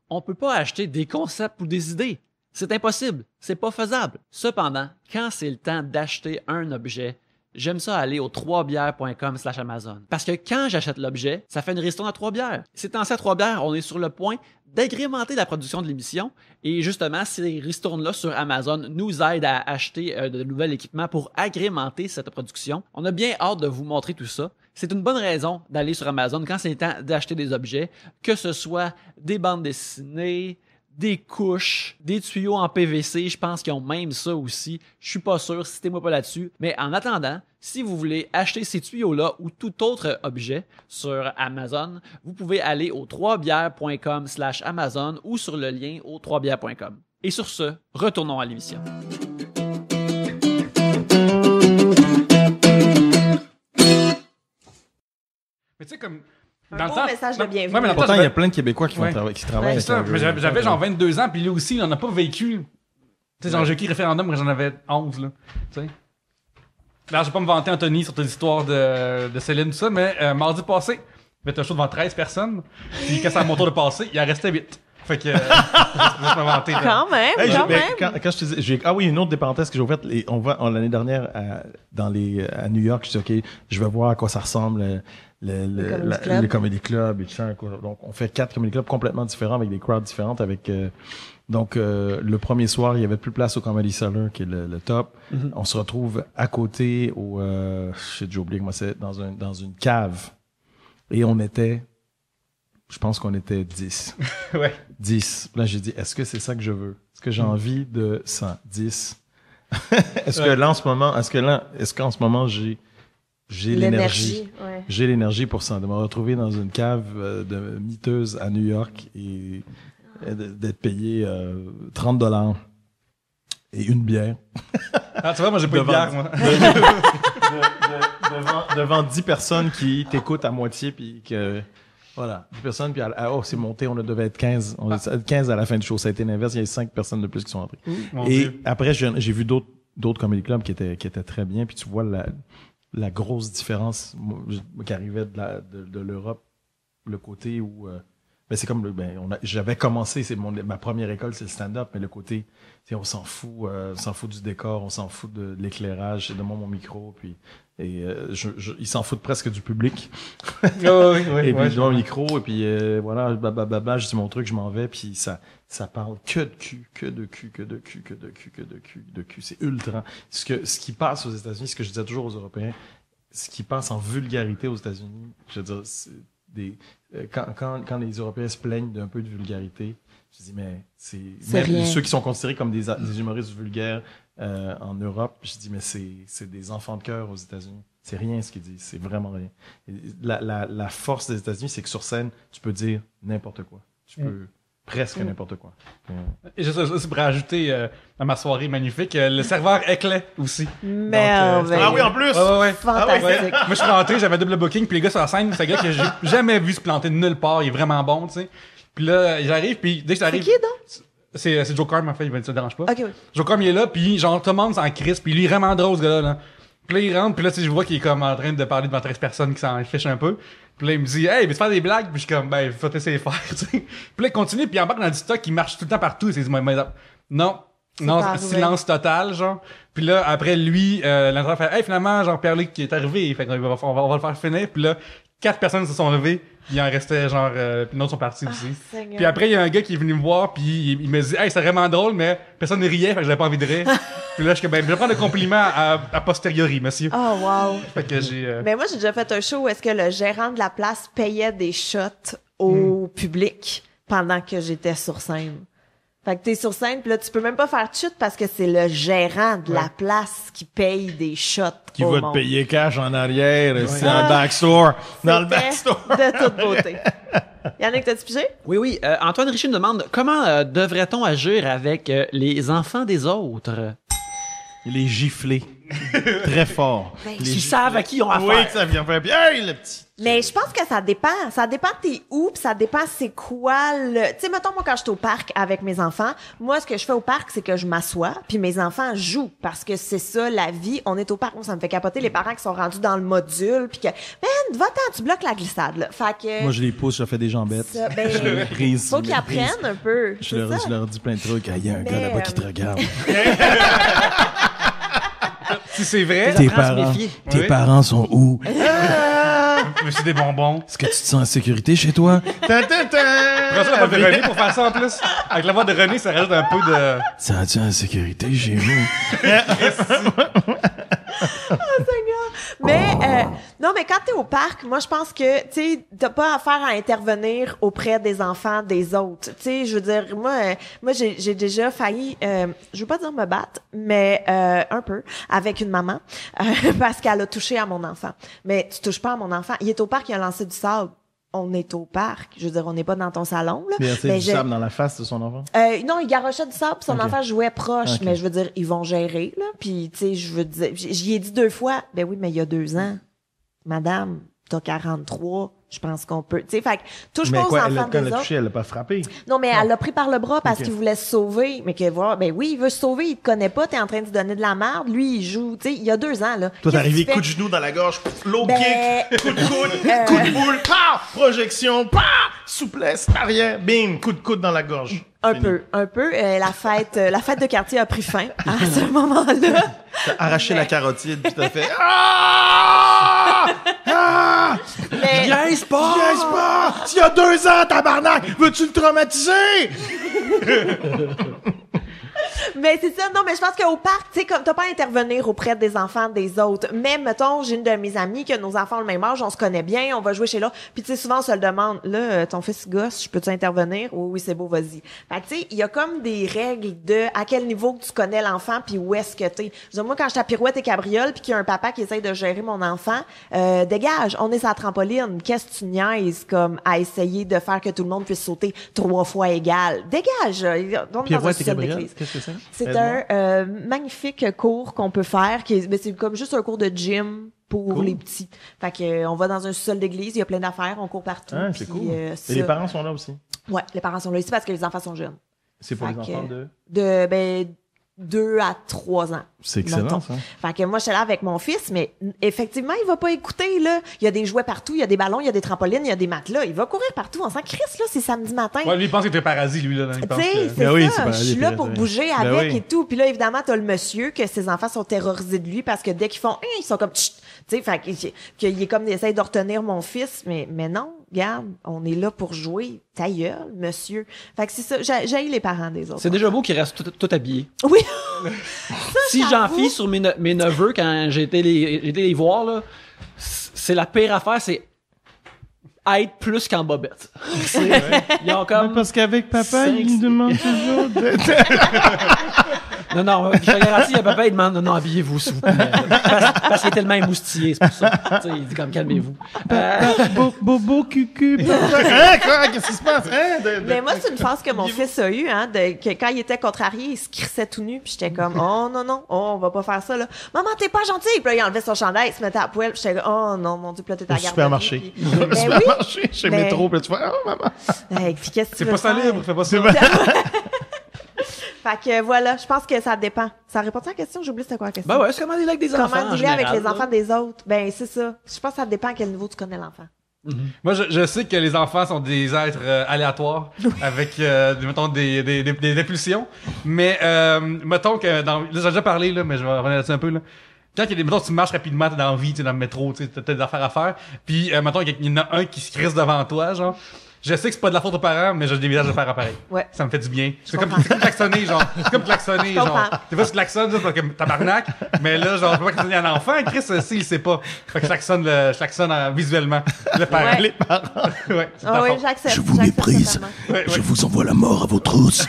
On peut pas acheter des concepts ou des idées. C'est impossible. C'est pas faisable. Cependant, quand c'est le temps d'acheter un objet, j'aime ça aller au 3bières.com/Amazon. Parce que quand j'achète l'objet, ça fait une ristourne à 3 bières. C'est en 3 bières, on est sur le point d'agrémenter la production de l'émission. Et justement, ces ristournes-là sur Amazon nous aident à acheter de nouvel équipement pour agrémenter cette production. On a bien hâte de vous montrer tout ça. C'est une bonne raison d'aller sur Amazon quand c'est le temps d'acheter des objets, que ce soit des bandes dessinées, des couches, des tuyaux en PVC, je pense qu'ils ont même ça aussi. Je suis pas sûr, citez-moi pas là-dessus. Mais en attendant, si vous voulez acheter ces tuyaux-là ou tout autre objet sur Amazon, vous pouvez aller au 3bières.com/Amazon ou sur le lien au 3bières.com. Et sur ce, retournons à l'émission. Mais tu sais, comme. Un beau message de bienvenue. Ouais, mais Pourtant, il y a plein de Québécois qui Ouais. qui travaillent. C'est ça. Mais j'avais genre 22 ans, puis lui aussi, il en a pas vécu. Tu sais, genre, j'ai écrit référendum quand j'en avais 11, là. Tu sais. Là, je vais pas me vanter, Anthony, sur tes histoires de Céline, tout ça, mais mardi passé, j'ai fait un show devant 13 personnes, puis quand c'est à mon tour de passer, il en restait 8. Fait que, juste me vanter. là. Quand même, Hey, quand même. quand je te dis, ah oui, une autre des parenthèses que j'ai ouverte, l'année dernière à New York, je dis ok, je vais voir à quoi ça ressemble le comedy club et tout ça. Quoi. Donc on fait 4 comedy clubs complètement différents avec des crowds différentes. Avec le premier soir, il y avait plus de place au Comedy Cellar qui est le top. Mm-hmm. On se retrouve à côté au, j'ai oublié comment c'est, dans une cave et on était, je pense qu'on était 10. Ouais. 10. Là, j'ai dit, est-ce que c'est ça que je veux? Est-ce que j'ai envie de 110? Est-ce que là, en ce moment, j'ai l'énergie? Ouais. J'ai l'énergie pour ça, de me retrouver dans une cave de miteuse à New York et d'être payé $30 et une bière. Ah, tu vois, moi, j'ai pas de bière, moi. devant 10 personnes qui t'écoutent à moitié puis que voilà, 10 personnes puis c'est monté, on devait être 15, 15 à la fin du show, ça a été l'inverse, il y a 5 personnes de plus qui sont entrées. Mon Et Dieu. après j'ai vu d'autres comedy clubs qui étaient très bien, puis tu vois la grosse différence qui arrivait de l'Europe, le côté où c'est comme j'avais commencé, ma première école, c'est le stand-up, mais le côté, on s'en fout du décor, on s'en fout de l'éclairage, c'est de moi mon micro, puis ils s'en foutent presque du public. Oui, Et puis je mon micro, et puis voilà, je dis mon truc, je m'en vais, puis ça parle que de cul. C'est ultra. Ce qui passe aux États-Unis, ce que je disais toujours aux Européens, ce qui passe en vulgarité aux États-Unis, je veux dire, quand les Européens se plaignent d'un peu de vulgarité, je dis mais c'est même rien. ceux qui sont considérés comme des humoristes vulgaires en Europe, je dis mais c'est des enfants de cœur aux États-Unis. C'est rien ce qu'ils disent, c'est vraiment rien. Et la force des États-Unis, c'est que sur scène, tu peux dire n'importe quoi. Tu peux presque n'importe quoi. Et juste aussi pour rajouter à ma soirée magnifique, le serveur éclat aussi. Merveilleux. Ah oui, en plus! Ouais. Fantastique. Moi, je suis rentré, j'avais double booking, puis les gars sur la scène, c'est un gars que j'ai jamais vu se planter de nulle part, il est vraiment bon, tu sais. Puis là, j'arrive, puis dès que C'est j'arrive... qui, donc? C'est Joe Carm, en fait, ça te dérange pas. Ok, oui. Joe Carm, il est là, puis genre, tout le monde s'en crisse, puis lui, il est vraiment drôle, ce gars-là, là. Puis là, il rentre, puis là, tu sais, je vois qu'il est comme en train de parler devant 13 personnes qui s'en fichent un peu. Puis là, il me dit, hey, veux-tu faire des blagues? Puis je suis comme, ben, faut essayer de faire, tu sais. Puis là, il continue, puis il embarque dans du stock qui marche tout le temps partout. Il dit, non, pas silence total, genre. Puis là, après, lui, l'entraîneur fait, hey, finalement, genre, Pierre-Luc qui est arrivé. Fait qu'on va le faire finir. Puis là, 4 personnes se sont levées. Il en restait, genre, puis d'autres sont partis aussi. Seigneur. Puis après, il y a un gars qui est venu me voir, puis il me dit, hey, c'est vraiment drôle, mais personne ne riait, fait que j'avais pas envie de rire. Puis là, je suis comme, ben, je vais prendre le compliment à posteriori, monsieur. Oh, wow. Fait que j'ai... Mais moi, j'ai déjà fait un show où est-ce que le gérant de la place payait des shots au public pendant que j'étais sur scène. Fait que t'es sur scène, puis là, tu peux même pas faire de chute parce que c'est le gérant de la place qui paye des shots Qui au va monde. te payer cash en arrière, c'est dans le backstore. Dans le C'était backstore. de toute beauté. Yannick, t'as-tu pigé? Oui. Antoine Richer nous demande comment devrait-on agir avec les enfants des autres? Les gifler. Très fort. Ben, Les Ils gifler. savent à qui ils ont affaire. Oui, que ça vient faire. Puis, hey, le petit. Mais je pense que ça dépend. Ça dépend t'es où, pis ça dépend c'est quoi le... Tu sais, mettons, moi, quand je suis au parc avec mes enfants, moi, ce que je fais au parc, c'est que je m'assois, puis mes enfants jouent, parce que c'est ça, la vie. On est au parc, moi, ça me fait capoter les parents qui sont rendus dans le module, puis que, man, va-t'en, tu bloques la glissade, là. Fait que... Moi, je les pousse, je fais des jambettes. ça, ben, Je les brise. faut qu'ils apprennent un peu. Je c'est leur, ça. je leur dis plein de trucs. Il y a un gars Mais, là-bas qui te regarde. Si c'est vrai, Tes apprends à se parents, méfier. tes Oui. parents sont où? monsieur des bonbons. Est-ce que tu te sens en sécurité chez toi? Prends ça la voix de René pour faire ça en plus. Avec la voix de René, ça rajoute un peu de... Sens-tu en sécurité chez vous? Mais non, mais quand t'es au parc, moi je pense que tu sais t'as pas affaire à intervenir auprès des enfants des autres. Tu sais, je veux dire moi j'ai déjà failli je veux pas dire me battre, mais un peu avec une maman parce qu'elle a touché à mon enfant. Mais tu touches pas à mon enfant, il est au parc, il a lancé du sable. On est au parc, je veux dire on n'est pas dans ton salon là. Mais c'est Mais du je- sable dans la face de son enfant. non, il garochait du sable, puis son Ok. enfant jouait proche, Ok. mais je veux dire, ils vont gérer, là. Puis, tu sais, je veux dire, j'y ai dit 2 fois, ben oui, mais il y a 2 ans, madame, t'as 43, je pense qu'on peut, tu sais, fait que touche Mais pas aux quoi, enfants quand des elle l'a autres. touché, elle l'a pas frappé. Non, mais elle l'a pris par le bras parce Ok. qu'il voulait se sauver, mais que voilà, ben oui, il veut se sauver, il te connaît pas, t'es en train de lui donner de la merde, lui, il joue, tu sais, il y a 2 ans, là. Toi, Qu'est-ce t'es arrivé, qu'il coup de fait? genou dans la gorge, low Ben, kick, coup de coude, coup de boule, paf, projection, paf, souplesse, arrière, bing, coup de coude dans la gorge. Un Fini. peu, la fête de quartier a pris fin à ce moment-là. T'as arraché la carotide, puis t'as fait ah! Ah! Mais, Yes, pas! Il y a 2 ans, tabarnak! Veux-tu le traumatiser? Mais c'est ça, non, mais je pense qu'au parc, tu sais, comme t'as pas à intervenir auprès des enfants des autres. Mais mettons, j'ai une de mes amies que nos enfants ont le même âge, on se connaît bien, on va jouer chez là. Puis tu sais, souvent on se le demande, là, ton fils gosse, je peux-tu intervenir? Oui, oui, c'est beau, vas-y. Fait que tu sais, il y a comme des règles de à quel niveau que tu connais l'enfant puis où est-ce que t'es. Je veux dire, moi, quand je suis à pirouette et cabriole puis qu'il y a un papa qui essaye de gérer mon enfant, dégage, on est sur la trampoline. Qu'est-ce que tu niaises comme à essayer de faire que tout le monde puisse sauter 3 fois égal? Dégage! On est dans un Pirouette et sous-sol Gabriel, d'église. qu'est-ce que c'est? C'est Aide-moi. un magnifique cours qu'on peut faire, mais c'est comme juste un cours de gym pour Cool. les petits. Fait que on va dans un sous-sol d'église, il y a plein d'affaires, on court partout. Ah, c'est puis, cool. ça- Et les parents sont là aussi. Ouais, les parents sont là ici parce que les enfants sont jeunes. C'est pour Fait les que- enfants de... De 2 à 3 ans. C'est excellent, mettons. ça. Fait que moi, je suis là avec mon fils, mais effectivement, il va pas écouter, là. Il y a des jouets partout, il y a des ballons, il y a des trampolines, il y a des matelas. Il va courir partout. On s'en crisse, là, c'est samedi matin. Ouais, lui, il pense que t'es parasite, lui, là. Il Tu pense sais, que... c'est Ben oui, ça. c'est pas Je la suis là vie, pour c'est- bouger Ben avec oui. et tout. Puis là, évidemment, t'as le monsieur que ses enfants sont terrorisés de lui parce que dès qu'ils font, ils sont comme, chut, tu sais, fait qu'il est comme, il essaye de retenir mon fils, mais non, regarde, on est là pour jouer. Ta gueule, monsieur. Fait que c'est ça, j'ai les parents des autres. C'est déjà beau qu'ils restent tout habillés. Oui. Si j'en j'avoue. fie sur mes neveux quand j'ai été les voir, là, c'est la pire affaire, c'est être plus qu'en bobette. Ils ont comme... Parce qu'avec papa, Cinq- il demande toujours d'être... Non, je te garantis, le papa, il demande, non, habillez-vous, s'il vous plaît. Parce qu'il est tellement émoustillé, c'est pour ça. Tu sais, il dit comme, calmez-vous. Bobo, cucu, papa. Hein, quoi? Qu'est-ce qui se passe? Hein? Mais moi, c'est une phase que mon fils a eue, hein, que quand il était contrarié, il se crissait tout nu, puis j'étais comme, oh non, oh, on va pas faire ça, là. Maman, t'es pas gentille! Puis là, il enlevait son chandail, il se mettait à poêle, puis j'étais comme, oh non, mon Dieu, puis là, t'es à Au la garderie, supermarché. puis- Au Ben oui. supermarché, chez Mais- Métro, puis tu fais, oh, maman. Hey, puis qu'est-ce que tu C'est veux pas ça faire? libre, fais pas ça. Fait que voilà, je pense que ça dépend. Ça répond à la question? J'ai oublié c'était quoi la question. Ben ouais, c'est comment dealer avec des enfants. Comment en dealer avec général, les là. enfants des autres? Ben, c'est ça. Je pense que ça dépend à quel niveau tu connais l'enfant. Moi, je sais que les enfants sont des êtres aléatoires avec, mettons, des impulsions. Mais, mettons que là, j'ai déjà parlé, là, mais je vais revenir là-dessus un peu, là. Quand il y a des, mettons, tu marches rapidement, t'es dans la vie, t'es dans le métro, t'as des affaires à faire. Puis, mettons, il y en a un qui se crisse devant toi, genre. Je sais que c'est pas de la faute aux parents, mais j'ai des visages de faire pareil. Ouais. Ça me fait du bien. C'est comme comprends. klaxonner, genre. C'est comme klaxonner, Je genre. comprends. Des fois, tu klaxonnes, c'est comme tabarnak. Mais là, genre, je peux pas klaxonner un enfant. Chris, il sait pas. Fait que je klaxonne visuellement. Le parent. Ouais. Les parents. Ouais. c'est Ah ta oui, faute. j'accepte. Je vous j'accepte méprise. totalement. Ouais, Je ouais. vous envoie la mort à vos trousses.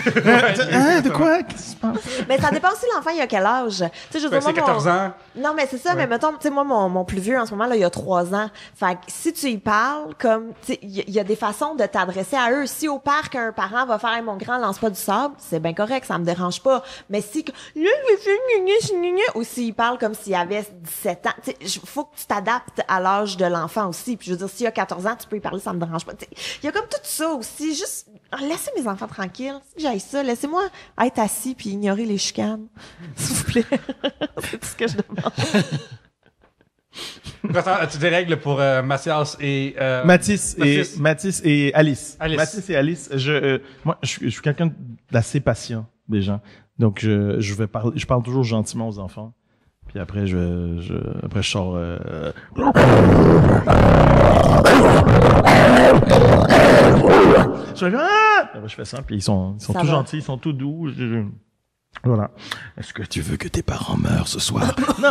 Hein, de quoi? Qu'est-ce qui se passe? Mais ça dépend aussi l'enfant, il a quel âge. Tu sais, je veux Ouais, dire, c'est moi, 14 ans. Non, mais c'est ça, mais mettons, tu sais, moi, mon plus vieux, en ce moment, là, il a 3 ans. Fait que si tu y parles, comme, tu sais, il y a des façons de t'adresser à eux. Si au parc, un parent va faire hey, « Mon grand, lance pas du sable », c'est bien correct, ça me dérange pas. Mais si... ou s'il parle comme s'il avait 17 ans, il faut que tu t'adaptes à l'âge de l'enfant aussi. Puis je veux dire, s'il a 14 ans, tu peux y parler, ça me dérange pas. Il y a comme tout ça aussi. Juste, laissez mes enfants tranquilles. Si j'aille ça, laissez-moi être assis puis ignorer les chicanes. S'il vous plaît. C'est tout ce que je demande. As-tu des règles pour Mathias et... Mathis et Alice. Alice. Mathis et Alice. Moi, je suis quelqu'un d'assez patient, déjà. Donc, je parle toujours gentiment aux enfants. Puis après, je sors... Je fais après, je fais ça, puis ils sont tout gentils, ils sont tout doux. Voilà. Est-ce que tu veux que tes parents meurent ce soir? Non.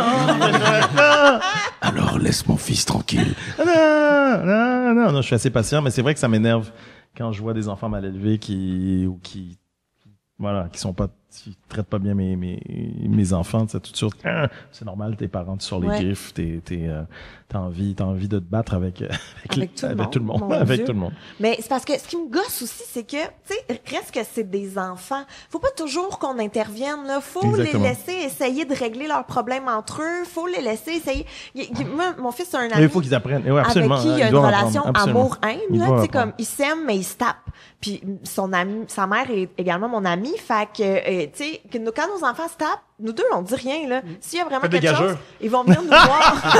Alors laisse mon fils tranquille. Non, je suis assez patient, mais c'est vrai que ça m'énerve quand je vois des enfants mal élevés qui traitent pas bien mes enfants, tu sais, tout de suite. C'est normal, tes parents, tu sors les griffes, t'as envie de te battre avec tout le monde. Mais c'est parce que ce qui me gosse aussi, c'est que, tu sais, reste que c'est des enfants. Faut pas toujours qu'on intervienne, là. Faut les laisser essayer de régler leurs problèmes entre eux. Faut les laisser essayer. Moi, mon fils a un ami. Il faut qu'ils apprennent. Ouais, absolument. Avec qui il y a une relation amour-haine, là. Tu sais, comme, ils s'aiment, mais ils se tapent. Puis, sa mère est également mon amie. Fait que, tu sais, quand nos enfants se tapent, nous deux, on dit rien, là. S'il y a vraiment quelque chose, ils vont venir nous voir.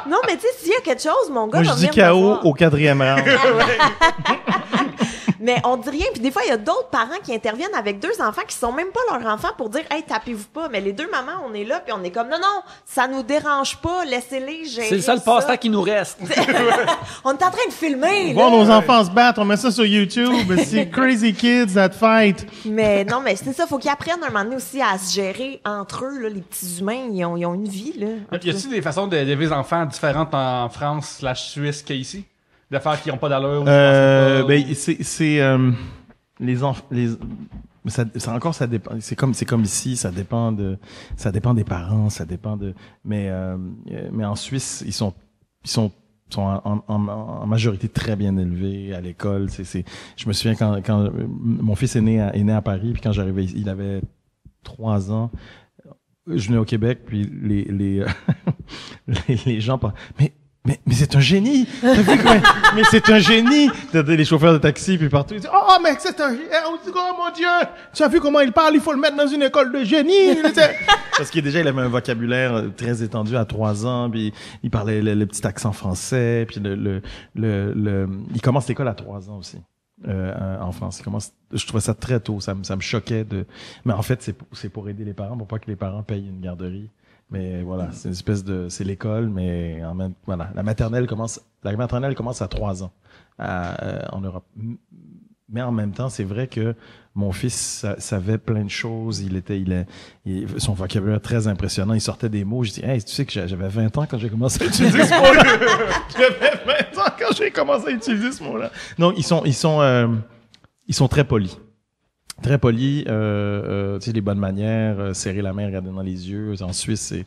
Non, mais tu sais, s'il y a quelque chose, mon gars, moi, je dis KO au 4e round. Mais on dit rien. Puis des fois, il y a d'autres parents qui interviennent avec deux enfants qui sont même pas leurs enfants pour dire « Hey, tapez-vous pas ». Mais les deux mamans, on est là, puis on est comme « Non, ça nous dérange pas, laissez-les gérer. » C'est le seul passe-temps qui nous reste. On est en train de filmer, voir nos enfants se battre, on met ça sur YouTube. C'est crazy kids that fight. Mais non, mais c'est ça, faut qu'ils apprennent un moment donné aussi à se gérer entre eux, là, les petits humains, ils ont une vie, là. Y a-t-il des façons d'élever les enfants différentes en France/Suisse qu'ici? D'affaires qui n'ont pas d'allure? Ça dépend. C'est comme ici, ça dépend des parents, ça dépend de. Mais en Suisse, ils sont en majorité très bien élevés à l'école. Je me souviens quand mon fils est né à Paris, puis quand j'arrivais, il avait 3 ans. Je venais au Québec, puis les gens parlent. Mais c'est un génie! Mais c'est un génie! Les chauffeurs de taxi, puis partout, ils disent, oh, mais c'est un génie! Oh mon Dieu! Tu as vu comment il parle? Il faut le mettre dans une école de génie! Parce qu'il avait un vocabulaire très étendu à 3 ans, puis il parlait le petit accent français, puis il commence l'école à 3 ans aussi. En France. Je trouvais ça très tôt. Ça me choquait mais en fait, c'est pour aider les parents, pour pas que les parents payent une garderie. Mais voilà, c'est une espèce c'est l'école, mais voilà. La maternelle commence à 3 ans, en Europe. Mais en même temps, c'est vrai que mon fils savait plein de choses. Son vocabulaire très impressionnant. Il sortait des mots. Je dis, hey, tu sais que j'avais 20 ans quand j'ai commencé à utiliser ce mot-là. J'avais 20 ans quand j'ai commencé à utiliser ce mot-là. Donc, ils sont très polis. Très poli, tu sais, les bonnes manières, serrer la main, regarder dans les yeux. En Suisse, c'est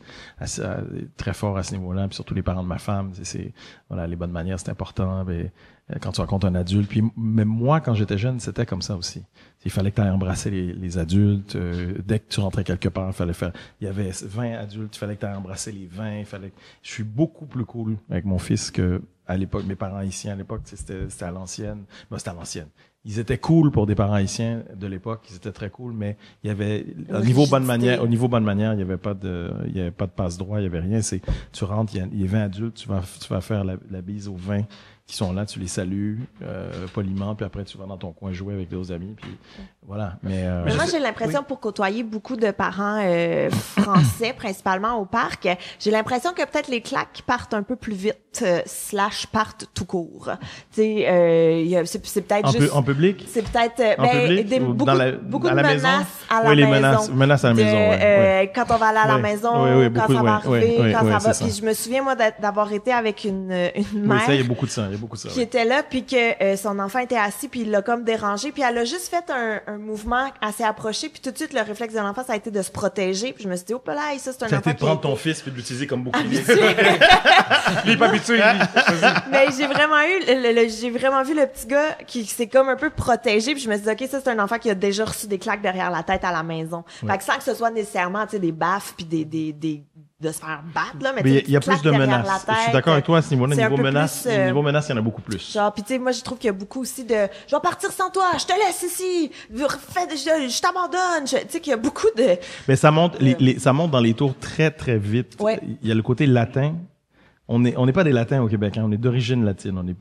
très fort à ce niveau-là. Puis surtout les parents de ma femme, voilà, les bonnes manières, c'est important. Mais quand tu rencontres un adulte, puis même moi, quand j'étais jeune, c'était comme ça aussi. Il fallait que tu ailles embrasser les adultes. Dès que tu rentrais quelque part, il y avait 20 adultes, il fallait que tu ailles embrasser les 20. Je suis beaucoup plus cool avec mon fils que à l'époque, mes parents haïtiens à l'époque, c'était à l'ancienne. Ben, c'était à l'ancienne. Ils étaient cool pour des parents haïtiens de l'époque, ils étaient très cool, mais il y avait au niveau bonne manière, il y avait pas de passe-droit, il y avait rien. Tu rentres, il y a 20 adultes, tu vas faire la bise aux 20 qui sont là, tu les salues poliment, puis après tu vas dans ton coin jouer avec d'autres amis, puis voilà. Mais moi j'ai l'impression, pour côtoyer beaucoup de parents français, principalement au parc, j'ai l'impression que peut-être les claques partent un peu plus vite / partent tout court. Tu sais, c'est peut-être un peu public? C'est peut-être En public ou beaucoup, dans la- beaucoup à de la maison? menaces à la Oui, les maison. menaces à la maison, ouais. Quand on va aller à la Ouais. maison, Ouais, ouais, quand beaucoup, ça va ouais, arriver, ouais, quand ouais, ça va. c'est Puis ça. je me souviens, moi, d'avoir été avec une Oui, mère ça, il y a beaucoup de ça, qui oui. était là, puis que son enfant était assis, puis il l'a comme dérangé, puis elle a juste fait un mouvement assez approché, puis tout de suite, le réflexe de l'enfant, ça a été de se protéger, puis je me suis dit, oh là, ça, c'est un Ça a enfant été de qui a prendre été ton fils puis de l'utiliser comme bouclier. Il est pas habitué, lui. Mais j'ai vraiment j'ai vraiment vu le petit gars qui s'est comme un peu protégé, puis je me suis dit, ok, ça c'est un enfant qui a déjà reçu des claques derrière la tête à la maison. Fait que sans que ce soit nécessairement, tu sais, des baffes puis de se faire battre, là, mais, Mais tu sais, il y a des petites plus de claques derrière menaces. la Je suis tête. d'accord avec toi à ce niveau-là. C'est un Niveau peu menace, plus, niveau menace, il y en a beaucoup plus. Genre, puis tu sais, moi, je trouve qu'il y a beaucoup aussi de « Je vais partir sans toi, je te laisse ici, je t'abandonne. » Tu sais, qu'il y a beaucoup de... Mais ça monte, ça monte dans les tours très, très vite. Ouais. Il y a le côté latin. On n'est pas des latins au Québec, hein. On est d'origine latine.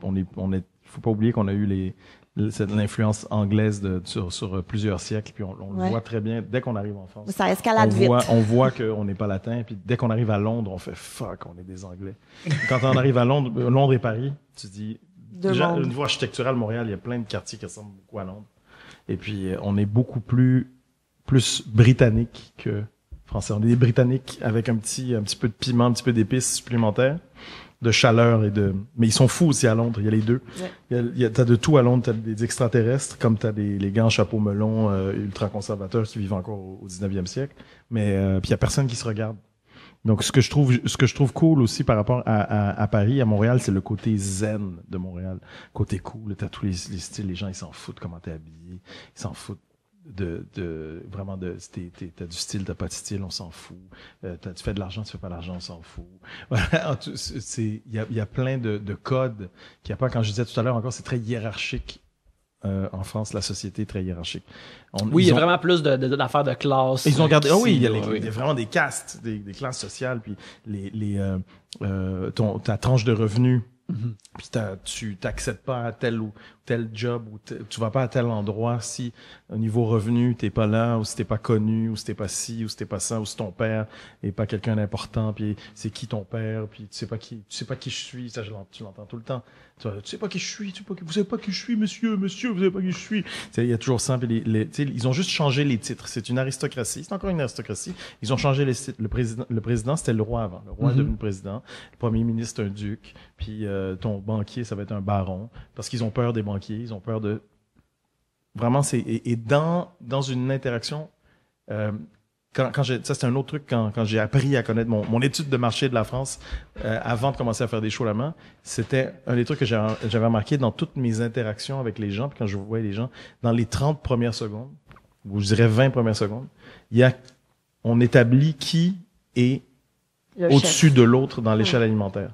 Faut pas oublier qu'on a eu l'influence anglaise sur plusieurs siècles, puis on le Ouais. voit très bien dès qu'on arrive en France. Ça escalade vite. On voit qu'on n'est pas latin, puis dès qu'on arrive à Londres, on fait fuck, on est des Anglais. Quand on arrive à Londres et Paris, tu dis déjà au niveau architectural, Montréal, il y a plein de quartiers qui ressemblent beaucoup à Londres. Et puis on est beaucoup plus britannique que français. On est des Britanniques avec un petit peu de piment, un petit peu d'épices supplémentaires, de chaleur mais ils sont fous aussi à Londres. Il y a les deux. Ouais. T'as de tout à Londres. T'as des extraterrestres, comme t'as les gants chapeaux melons ultra conservateurs qui vivent encore au 19e siècle. Mais puis il y a personne qui se regarde. Donc ce que je trouve cool aussi par rapport à Paris, à Montréal, c'est le côté zen de Montréal. Côté cool, t'as tous les styles. Les gens ils s'en foutent comment t'es habillé. Ils s'en foutent vraiment t'as du style, t'as pas de style, on s'en fout. Tu fais de l'argent, tu fais pas d'argent, on s'en fout. Voilà, il y a plein de codes qu'il y a pas. Quand je disais tout à l'heure encore, c'est très hiérarchique. En France, la société est très hiérarchique. Oui, il y a vraiment plus d'affaires de classe. Ils ont gardé. Ah oui, il y a oui. il y a vraiment des castes, des classes sociales, puis ta tranche de revenus. Puis tu t'accèdes pas à tel ou tel job ou tu vas pas à tel endroit si au niveau revenu t'es pas là, ou si t'es pas connu, ou si t'es pas ci, ou si t'es pas ça, ou si ton père est pas quelqu'un d'important, puis c'est qui ton père, puis tu sais pas qui je suis. Ça tu l'entends tout le temps. Tu sais pas qui je suis, vous savez pas qui je suis, monsieur, vous savez pas qui je suis. Il y a toujours ça. Puis ils ont juste changé les titres. C'est une aristocratie. C'est encore une aristocratie. Ils ont changé les titres. Le président c'était le roi avant. Le roi est devenu président. Le premier ministre un duc. Puis ton banquier ça va être un baron. Parce qu'ils ont peur des banquiers. Ils ont peur de vraiment et dans une interaction. Ça c'est un autre truc quand j'ai appris à connaître mon étude de marché de la France avant de commencer à faire des shows là-bas, c'était un des trucs que j'avais remarqué dans toutes mes interactions avec les gens, puis quand je voyais les gens dans les 30 premières secondes ou je dirais 20 premières secondes, on établit qui est au-dessus de l'autre dans l'échelle alimentaire.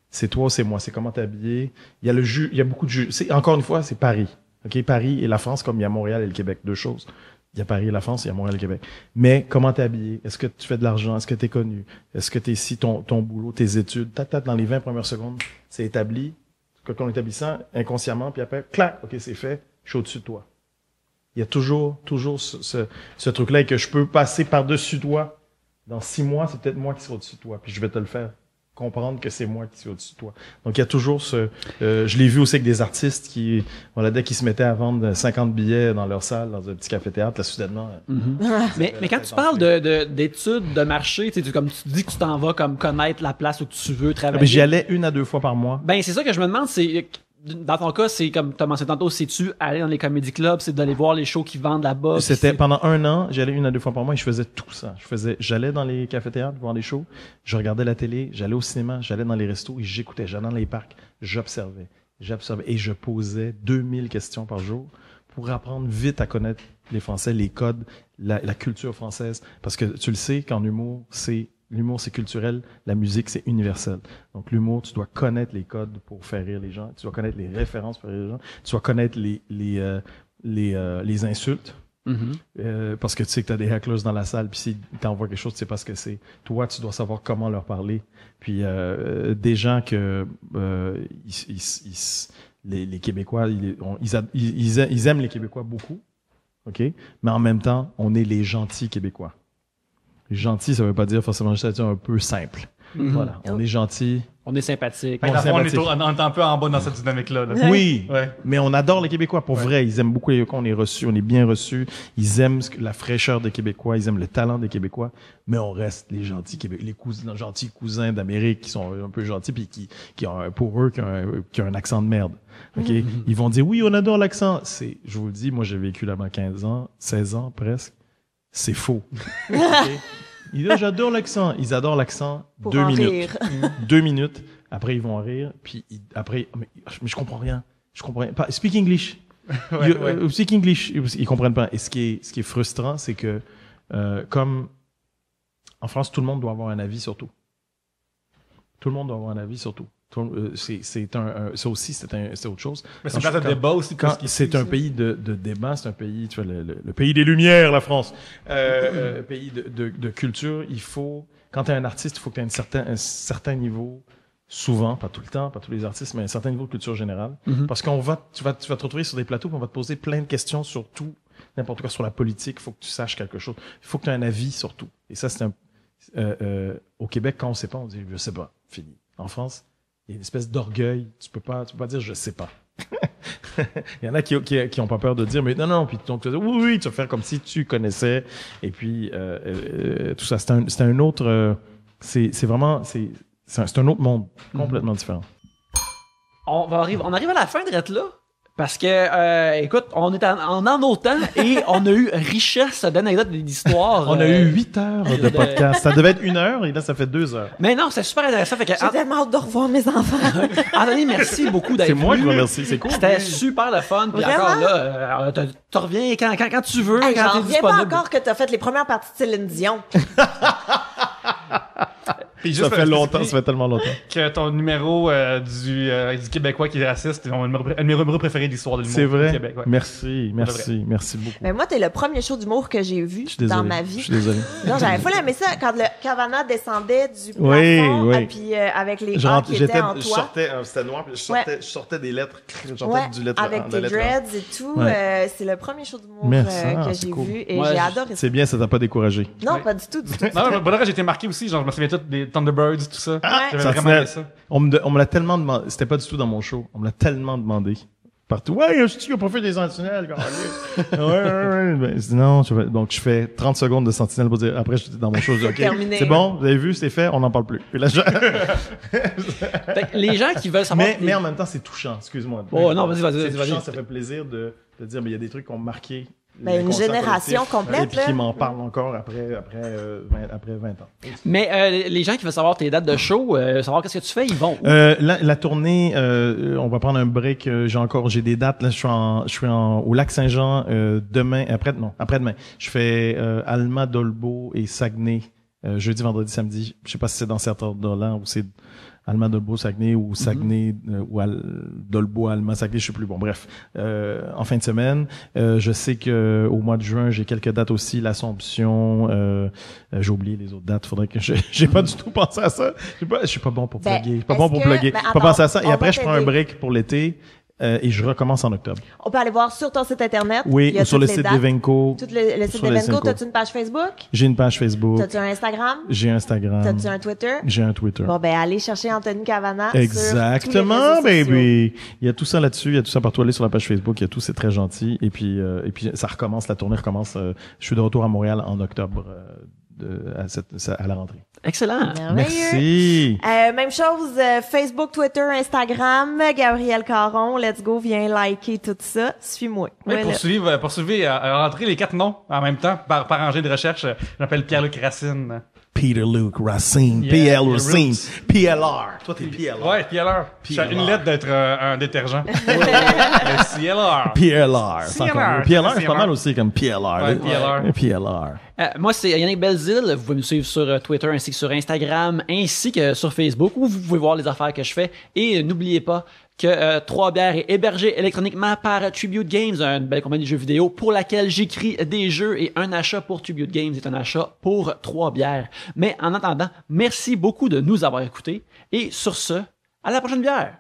C'est toi, c'est moi, c'est comment t'es habillé. Il y a beaucoup de jus. Encore une fois, c'est Paris. OK, Paris et la France comme il y a Montréal et le Québec, deux choses. Il y a Paris et la France, il y a Montréal et le Québec. Mais comment t'es habillé? Est-ce que tu fais de l'argent? Est-ce que t'es connu? Est-ce que t'es ici, ton boulot, tes études? Dans les 20 premières secondes, c'est établi. Quand on établit ça inconsciemment, puis après, clac, OK, c'est fait, je suis au-dessus de toi. Il y a toujours ce truc-là et que je peux passer par-dessus toi. Dans 6 mois, c'est peut-être moi qui serai au-dessus de toi, puis je vais te le faire comprendre que c'est moi qui suis au-dessus de toi. Donc il y a toujours je l'ai vu aussi avec des artistes qui dès qu'ils se mettaient à vendre 50 billets dans leur salle dans un petit café-théâtre, là soudainement. Mais quand tu parles d'études de marché, comme tu dis que tu t'en vas comme connaître la place où tu veux travailler. J'y allais 1 à 2 fois par mois. Ben c'est ça que je me demande, c'est dans ton cas, c'est comme tu as mentionné tantôt, c'est-tu aller dans les comédie clubs, c'est d'aller voir les shows qui vendent là-bas? C'était pendant 1 an, j'allais 1 à 2 fois par mois et je faisais tout ça. J'allais dans les cafés-théâtres voir des shows, je regardais la télé, j'allais au cinéma, j'allais dans les restos et j'écoutais, j'allais dans les parcs, j'observais et je posais 2000 questions par jour pour apprendre vite à connaître les Français, les codes, la culture française. Parce que tu le sais qu'en humour, l'humour, c'est culturel. La musique, c'est universel. Donc, l'humour, tu dois connaître les codes pour faire rire les gens. Tu dois connaître les références pour faire rire les gens. Tu dois connaître les insultes. Parce que tu sais que tu as des hecklers dans la salle, puis si t'envoies quelque chose, tu sais pas ce que c'est. Toi, tu dois savoir comment leur parler. Puis, des gens que les Québécois, ils aiment les Québécois beaucoup. OK? Mais en même temps, on est les gentils Québécois. Gentil, ça veut pas dire forcément juste être un peu simple. Voilà, on est gentil. On est sympathique. Fait que dans le fond, on est sympathique. un peu en bas dans cette dynamique-là. Là. Oui, Ouais. mais on adore les Québécois. Pour vrai, ils aiment beaucoup les Québécois. On est reçus, on est bien reçus. Ils aiment la fraîcheur des Québécois. Ils aiment le talent des Québécois. Mais on reste les gentils Québécois, les gentils cousins d'Amérique qui sont un peu gentils puis qui ont pour eux qui ont un accent de merde. Ok, ils vont dire oui, on adore l'accent. Je vous le dis, moi j'ai vécu là-bas 15 ans, 16 ans presque. C'est faux. Okay? Ils disent j'adore l'accent. Ils adorent l'accent. Pour 2 en minutes. rire. 2 minutes. Après, ils vont en rire. Puis après, mais je comprends rien. Je comprends rien. Speak English. Speak English. Ils comprennent pas. Et ce qui est frustrant, c'est que comme en France, tout le monde doit avoir un avis sur tout. Tout le monde doit avoir un avis sur tout. Ça aussi, c'est autre chose. Mais c'est une place de débat aussi. C'est un pays de débat, c'est un pays, tu vois, le pays des Lumières, la France. Pays de culture. Il faut, quand tu es un artiste, il faut que tu aies un certain niveau, souvent, pas tout le temps, pas tous les artistes, mais un certain niveau de culture générale. Parce tu vas te retrouver sur des plateaux, puis on va te poser plein de questions sur tout, n'importe quoi, sur la politique. Il faut que tu saches quelque chose. Il faut que tu aies un avis sur tout. Et ça, c'est au Québec, quand on sait pas, on dit je sais pas, fini. En France, il y a une espèce d'orgueil. Tu peux pas dire je sais pas. Il y en a qui ont pas peur de dire mais non, puis donc tu vas dire oui, tu vas faire comme si tu connaissais. Et puis tout ça, c'est un autre. C'est vraiment c'est un autre monde complètement différent. On arrive à la fin de là. Parce que, écoute, on est en autant et on a eu richesse d'anecdotes et d'histoires. On a eu 8 heures de podcast. Ça devait être 1 heure et là, ça fait 2 heures. Mais non, c'est super intéressant. Fait que, J'ai tellement hâte de revoir mes enfants. Anthony, merci beaucoup d'être C'est moi qui venu. vous remercie. C'est cool. C'était super le fun. Puis Vraiment? encore là, tu reviens quand tu veux, Hey, quand j'en t'es reviens disponible. pas encore que t'as fait les premières parties de Céline Dion. Puis Ça fait longtemps, ça fait tellement longtemps. que ton numéro du Québécois qui est raciste, c'est mon numéro préféré de l'histoire de l'humour C'est vrai. du Québec. Ouais. Merci beaucoup. Mais moi, t'es le premier show d'humour que j'ai vu Je suis désolé. dans ma vie. Je suis désolé. Non, j'avais full aimé ça quand le Cavana descendait du plafond, Oui. puis avec les A qui étaient en toi. C'était noir, puis Ouais. je sortais des lettres. Je Ouais, sortais du lettre. avec tes dreads et tout. Ouais. C'est le premier show d'humour Merci, que c'est j'ai cool. vu et Moi, j'ai adoré ça. C'est bien, ça t'a pas découragé. Non, Ouais. pas du tout, du tout. Non, mais bon, j'ai été marqué aussi. Genre, je me souviens tout des Thunderbirds, tout ça. Ouais. J'avais Ça vraiment fait- aimé ça. On me l'a tellement demandé. C'était pas du tout dans mon show. On me l'a tellement demandé. Partout. Ouais, tu as pas fait des sentinelles, ouais. Ben, je dis non, donc je fais 30 secondes de sentinelle pour dire, après, j'étais dans mon show, je dis, OK, Terminé. c'est bon, vous avez vu, c'est fait, on n'en parle plus. Puis là, Fait que les gens qui veulent savoir. mais en même temps, c'est touchant, excuse-moi. Oh, non, vas-y. C'est touchant, ça fait plaisir de dire, mais il y a des trucs qui ont marqué. Ben, une constat génération collectif, complète, Et puis là. qui m'en parlent encore après 20 ans. Mais les gens qui veulent savoir tes dates de show, savoir qu'est-ce que tu fais, ils vont où? La tournée, on va prendre un break. J'ai des dates. Là, je suis au Lac-Saint-Jean après-demain. Je fais Alma, Dolbeau et Saguenay jeudi, vendredi, samedi. Je sais pas si c'est dans cet ordre-là ou c'est Alma, Dolbeau, Saguenay ou Saguenay ou Dolbeau, Alma, Saguenay, je sais plus. Bon, bref, en fin de semaine, je sais que au mois de juin, j'ai quelques dates aussi. L'Assomption, j'ai oublié les autres dates. Faudrait que j'ai pas du tout pensé à ça. Je suis pas bon pour Ben, plugger. Je suis pas est-ce bon pour que- plugger. ben, Pas attends, penser à ça. Et on après, va je prends un t'aider. break pour l'été et je recommence en octobre. On peut aller voir sur ton site internet. Oui, Il y a ou sur le toutes les site dates. d'Evenco. Tout le site Sur les d'Evenco. Evenco. T'as-tu une page Facebook? J'ai une page Facebook. T'as-tu un Instagram? J'ai Instagram. T'as-tu un Twitter? J'ai un Twitter. Bon, ben, allez chercher Anthony Cavana. Exactement, sur tous les réseaux sociaux. baby. Il y a tout ça là-dessus, il y a tout ça partout. Allez sur la page Facebook, il y a tout, c'est très gentil. Et puis ça recommence, la tournée recommence. Je suis de retour à Montréal en octobre à la rentrée. Excellent. Merveilleux. Merci. Même chose, Facebook, Twitter, Instagram. Gabriel Caron, let's go, viens liker tout ça. Suis-moi. Oui, Voilà. poursuivre à rentrer les 4 noms en même temps par rangée de recherche. Je m'appelle Pierre-Luc Racine. Peter Luke Racine, Yeah, PL les Racine, roots. PLR. Toi, t'es PLR. Ouais, PLR. Je suis à une lettre d'être un détergent. Le CLR. PLR. C'est encore mieux. PLR, c'est pas mal aussi comme PLR. Ouais, PLR. PLR. Moi, c'est Yannick Belzile. Vous pouvez me suivre sur Twitter ainsi que sur Instagram, ainsi que sur Facebook, où vous pouvez voir les affaires que je fais. Et n'oubliez pas que Trois Bières est hébergé électroniquement par Tribute Games, une belle compagnie de jeux vidéo pour laquelle j'écris des jeux, et un achat pour Tribute Games est un achat pour Trois Bières. Mais en attendant, merci beaucoup de nous avoir écoutés, et sur ce, à la prochaine bière!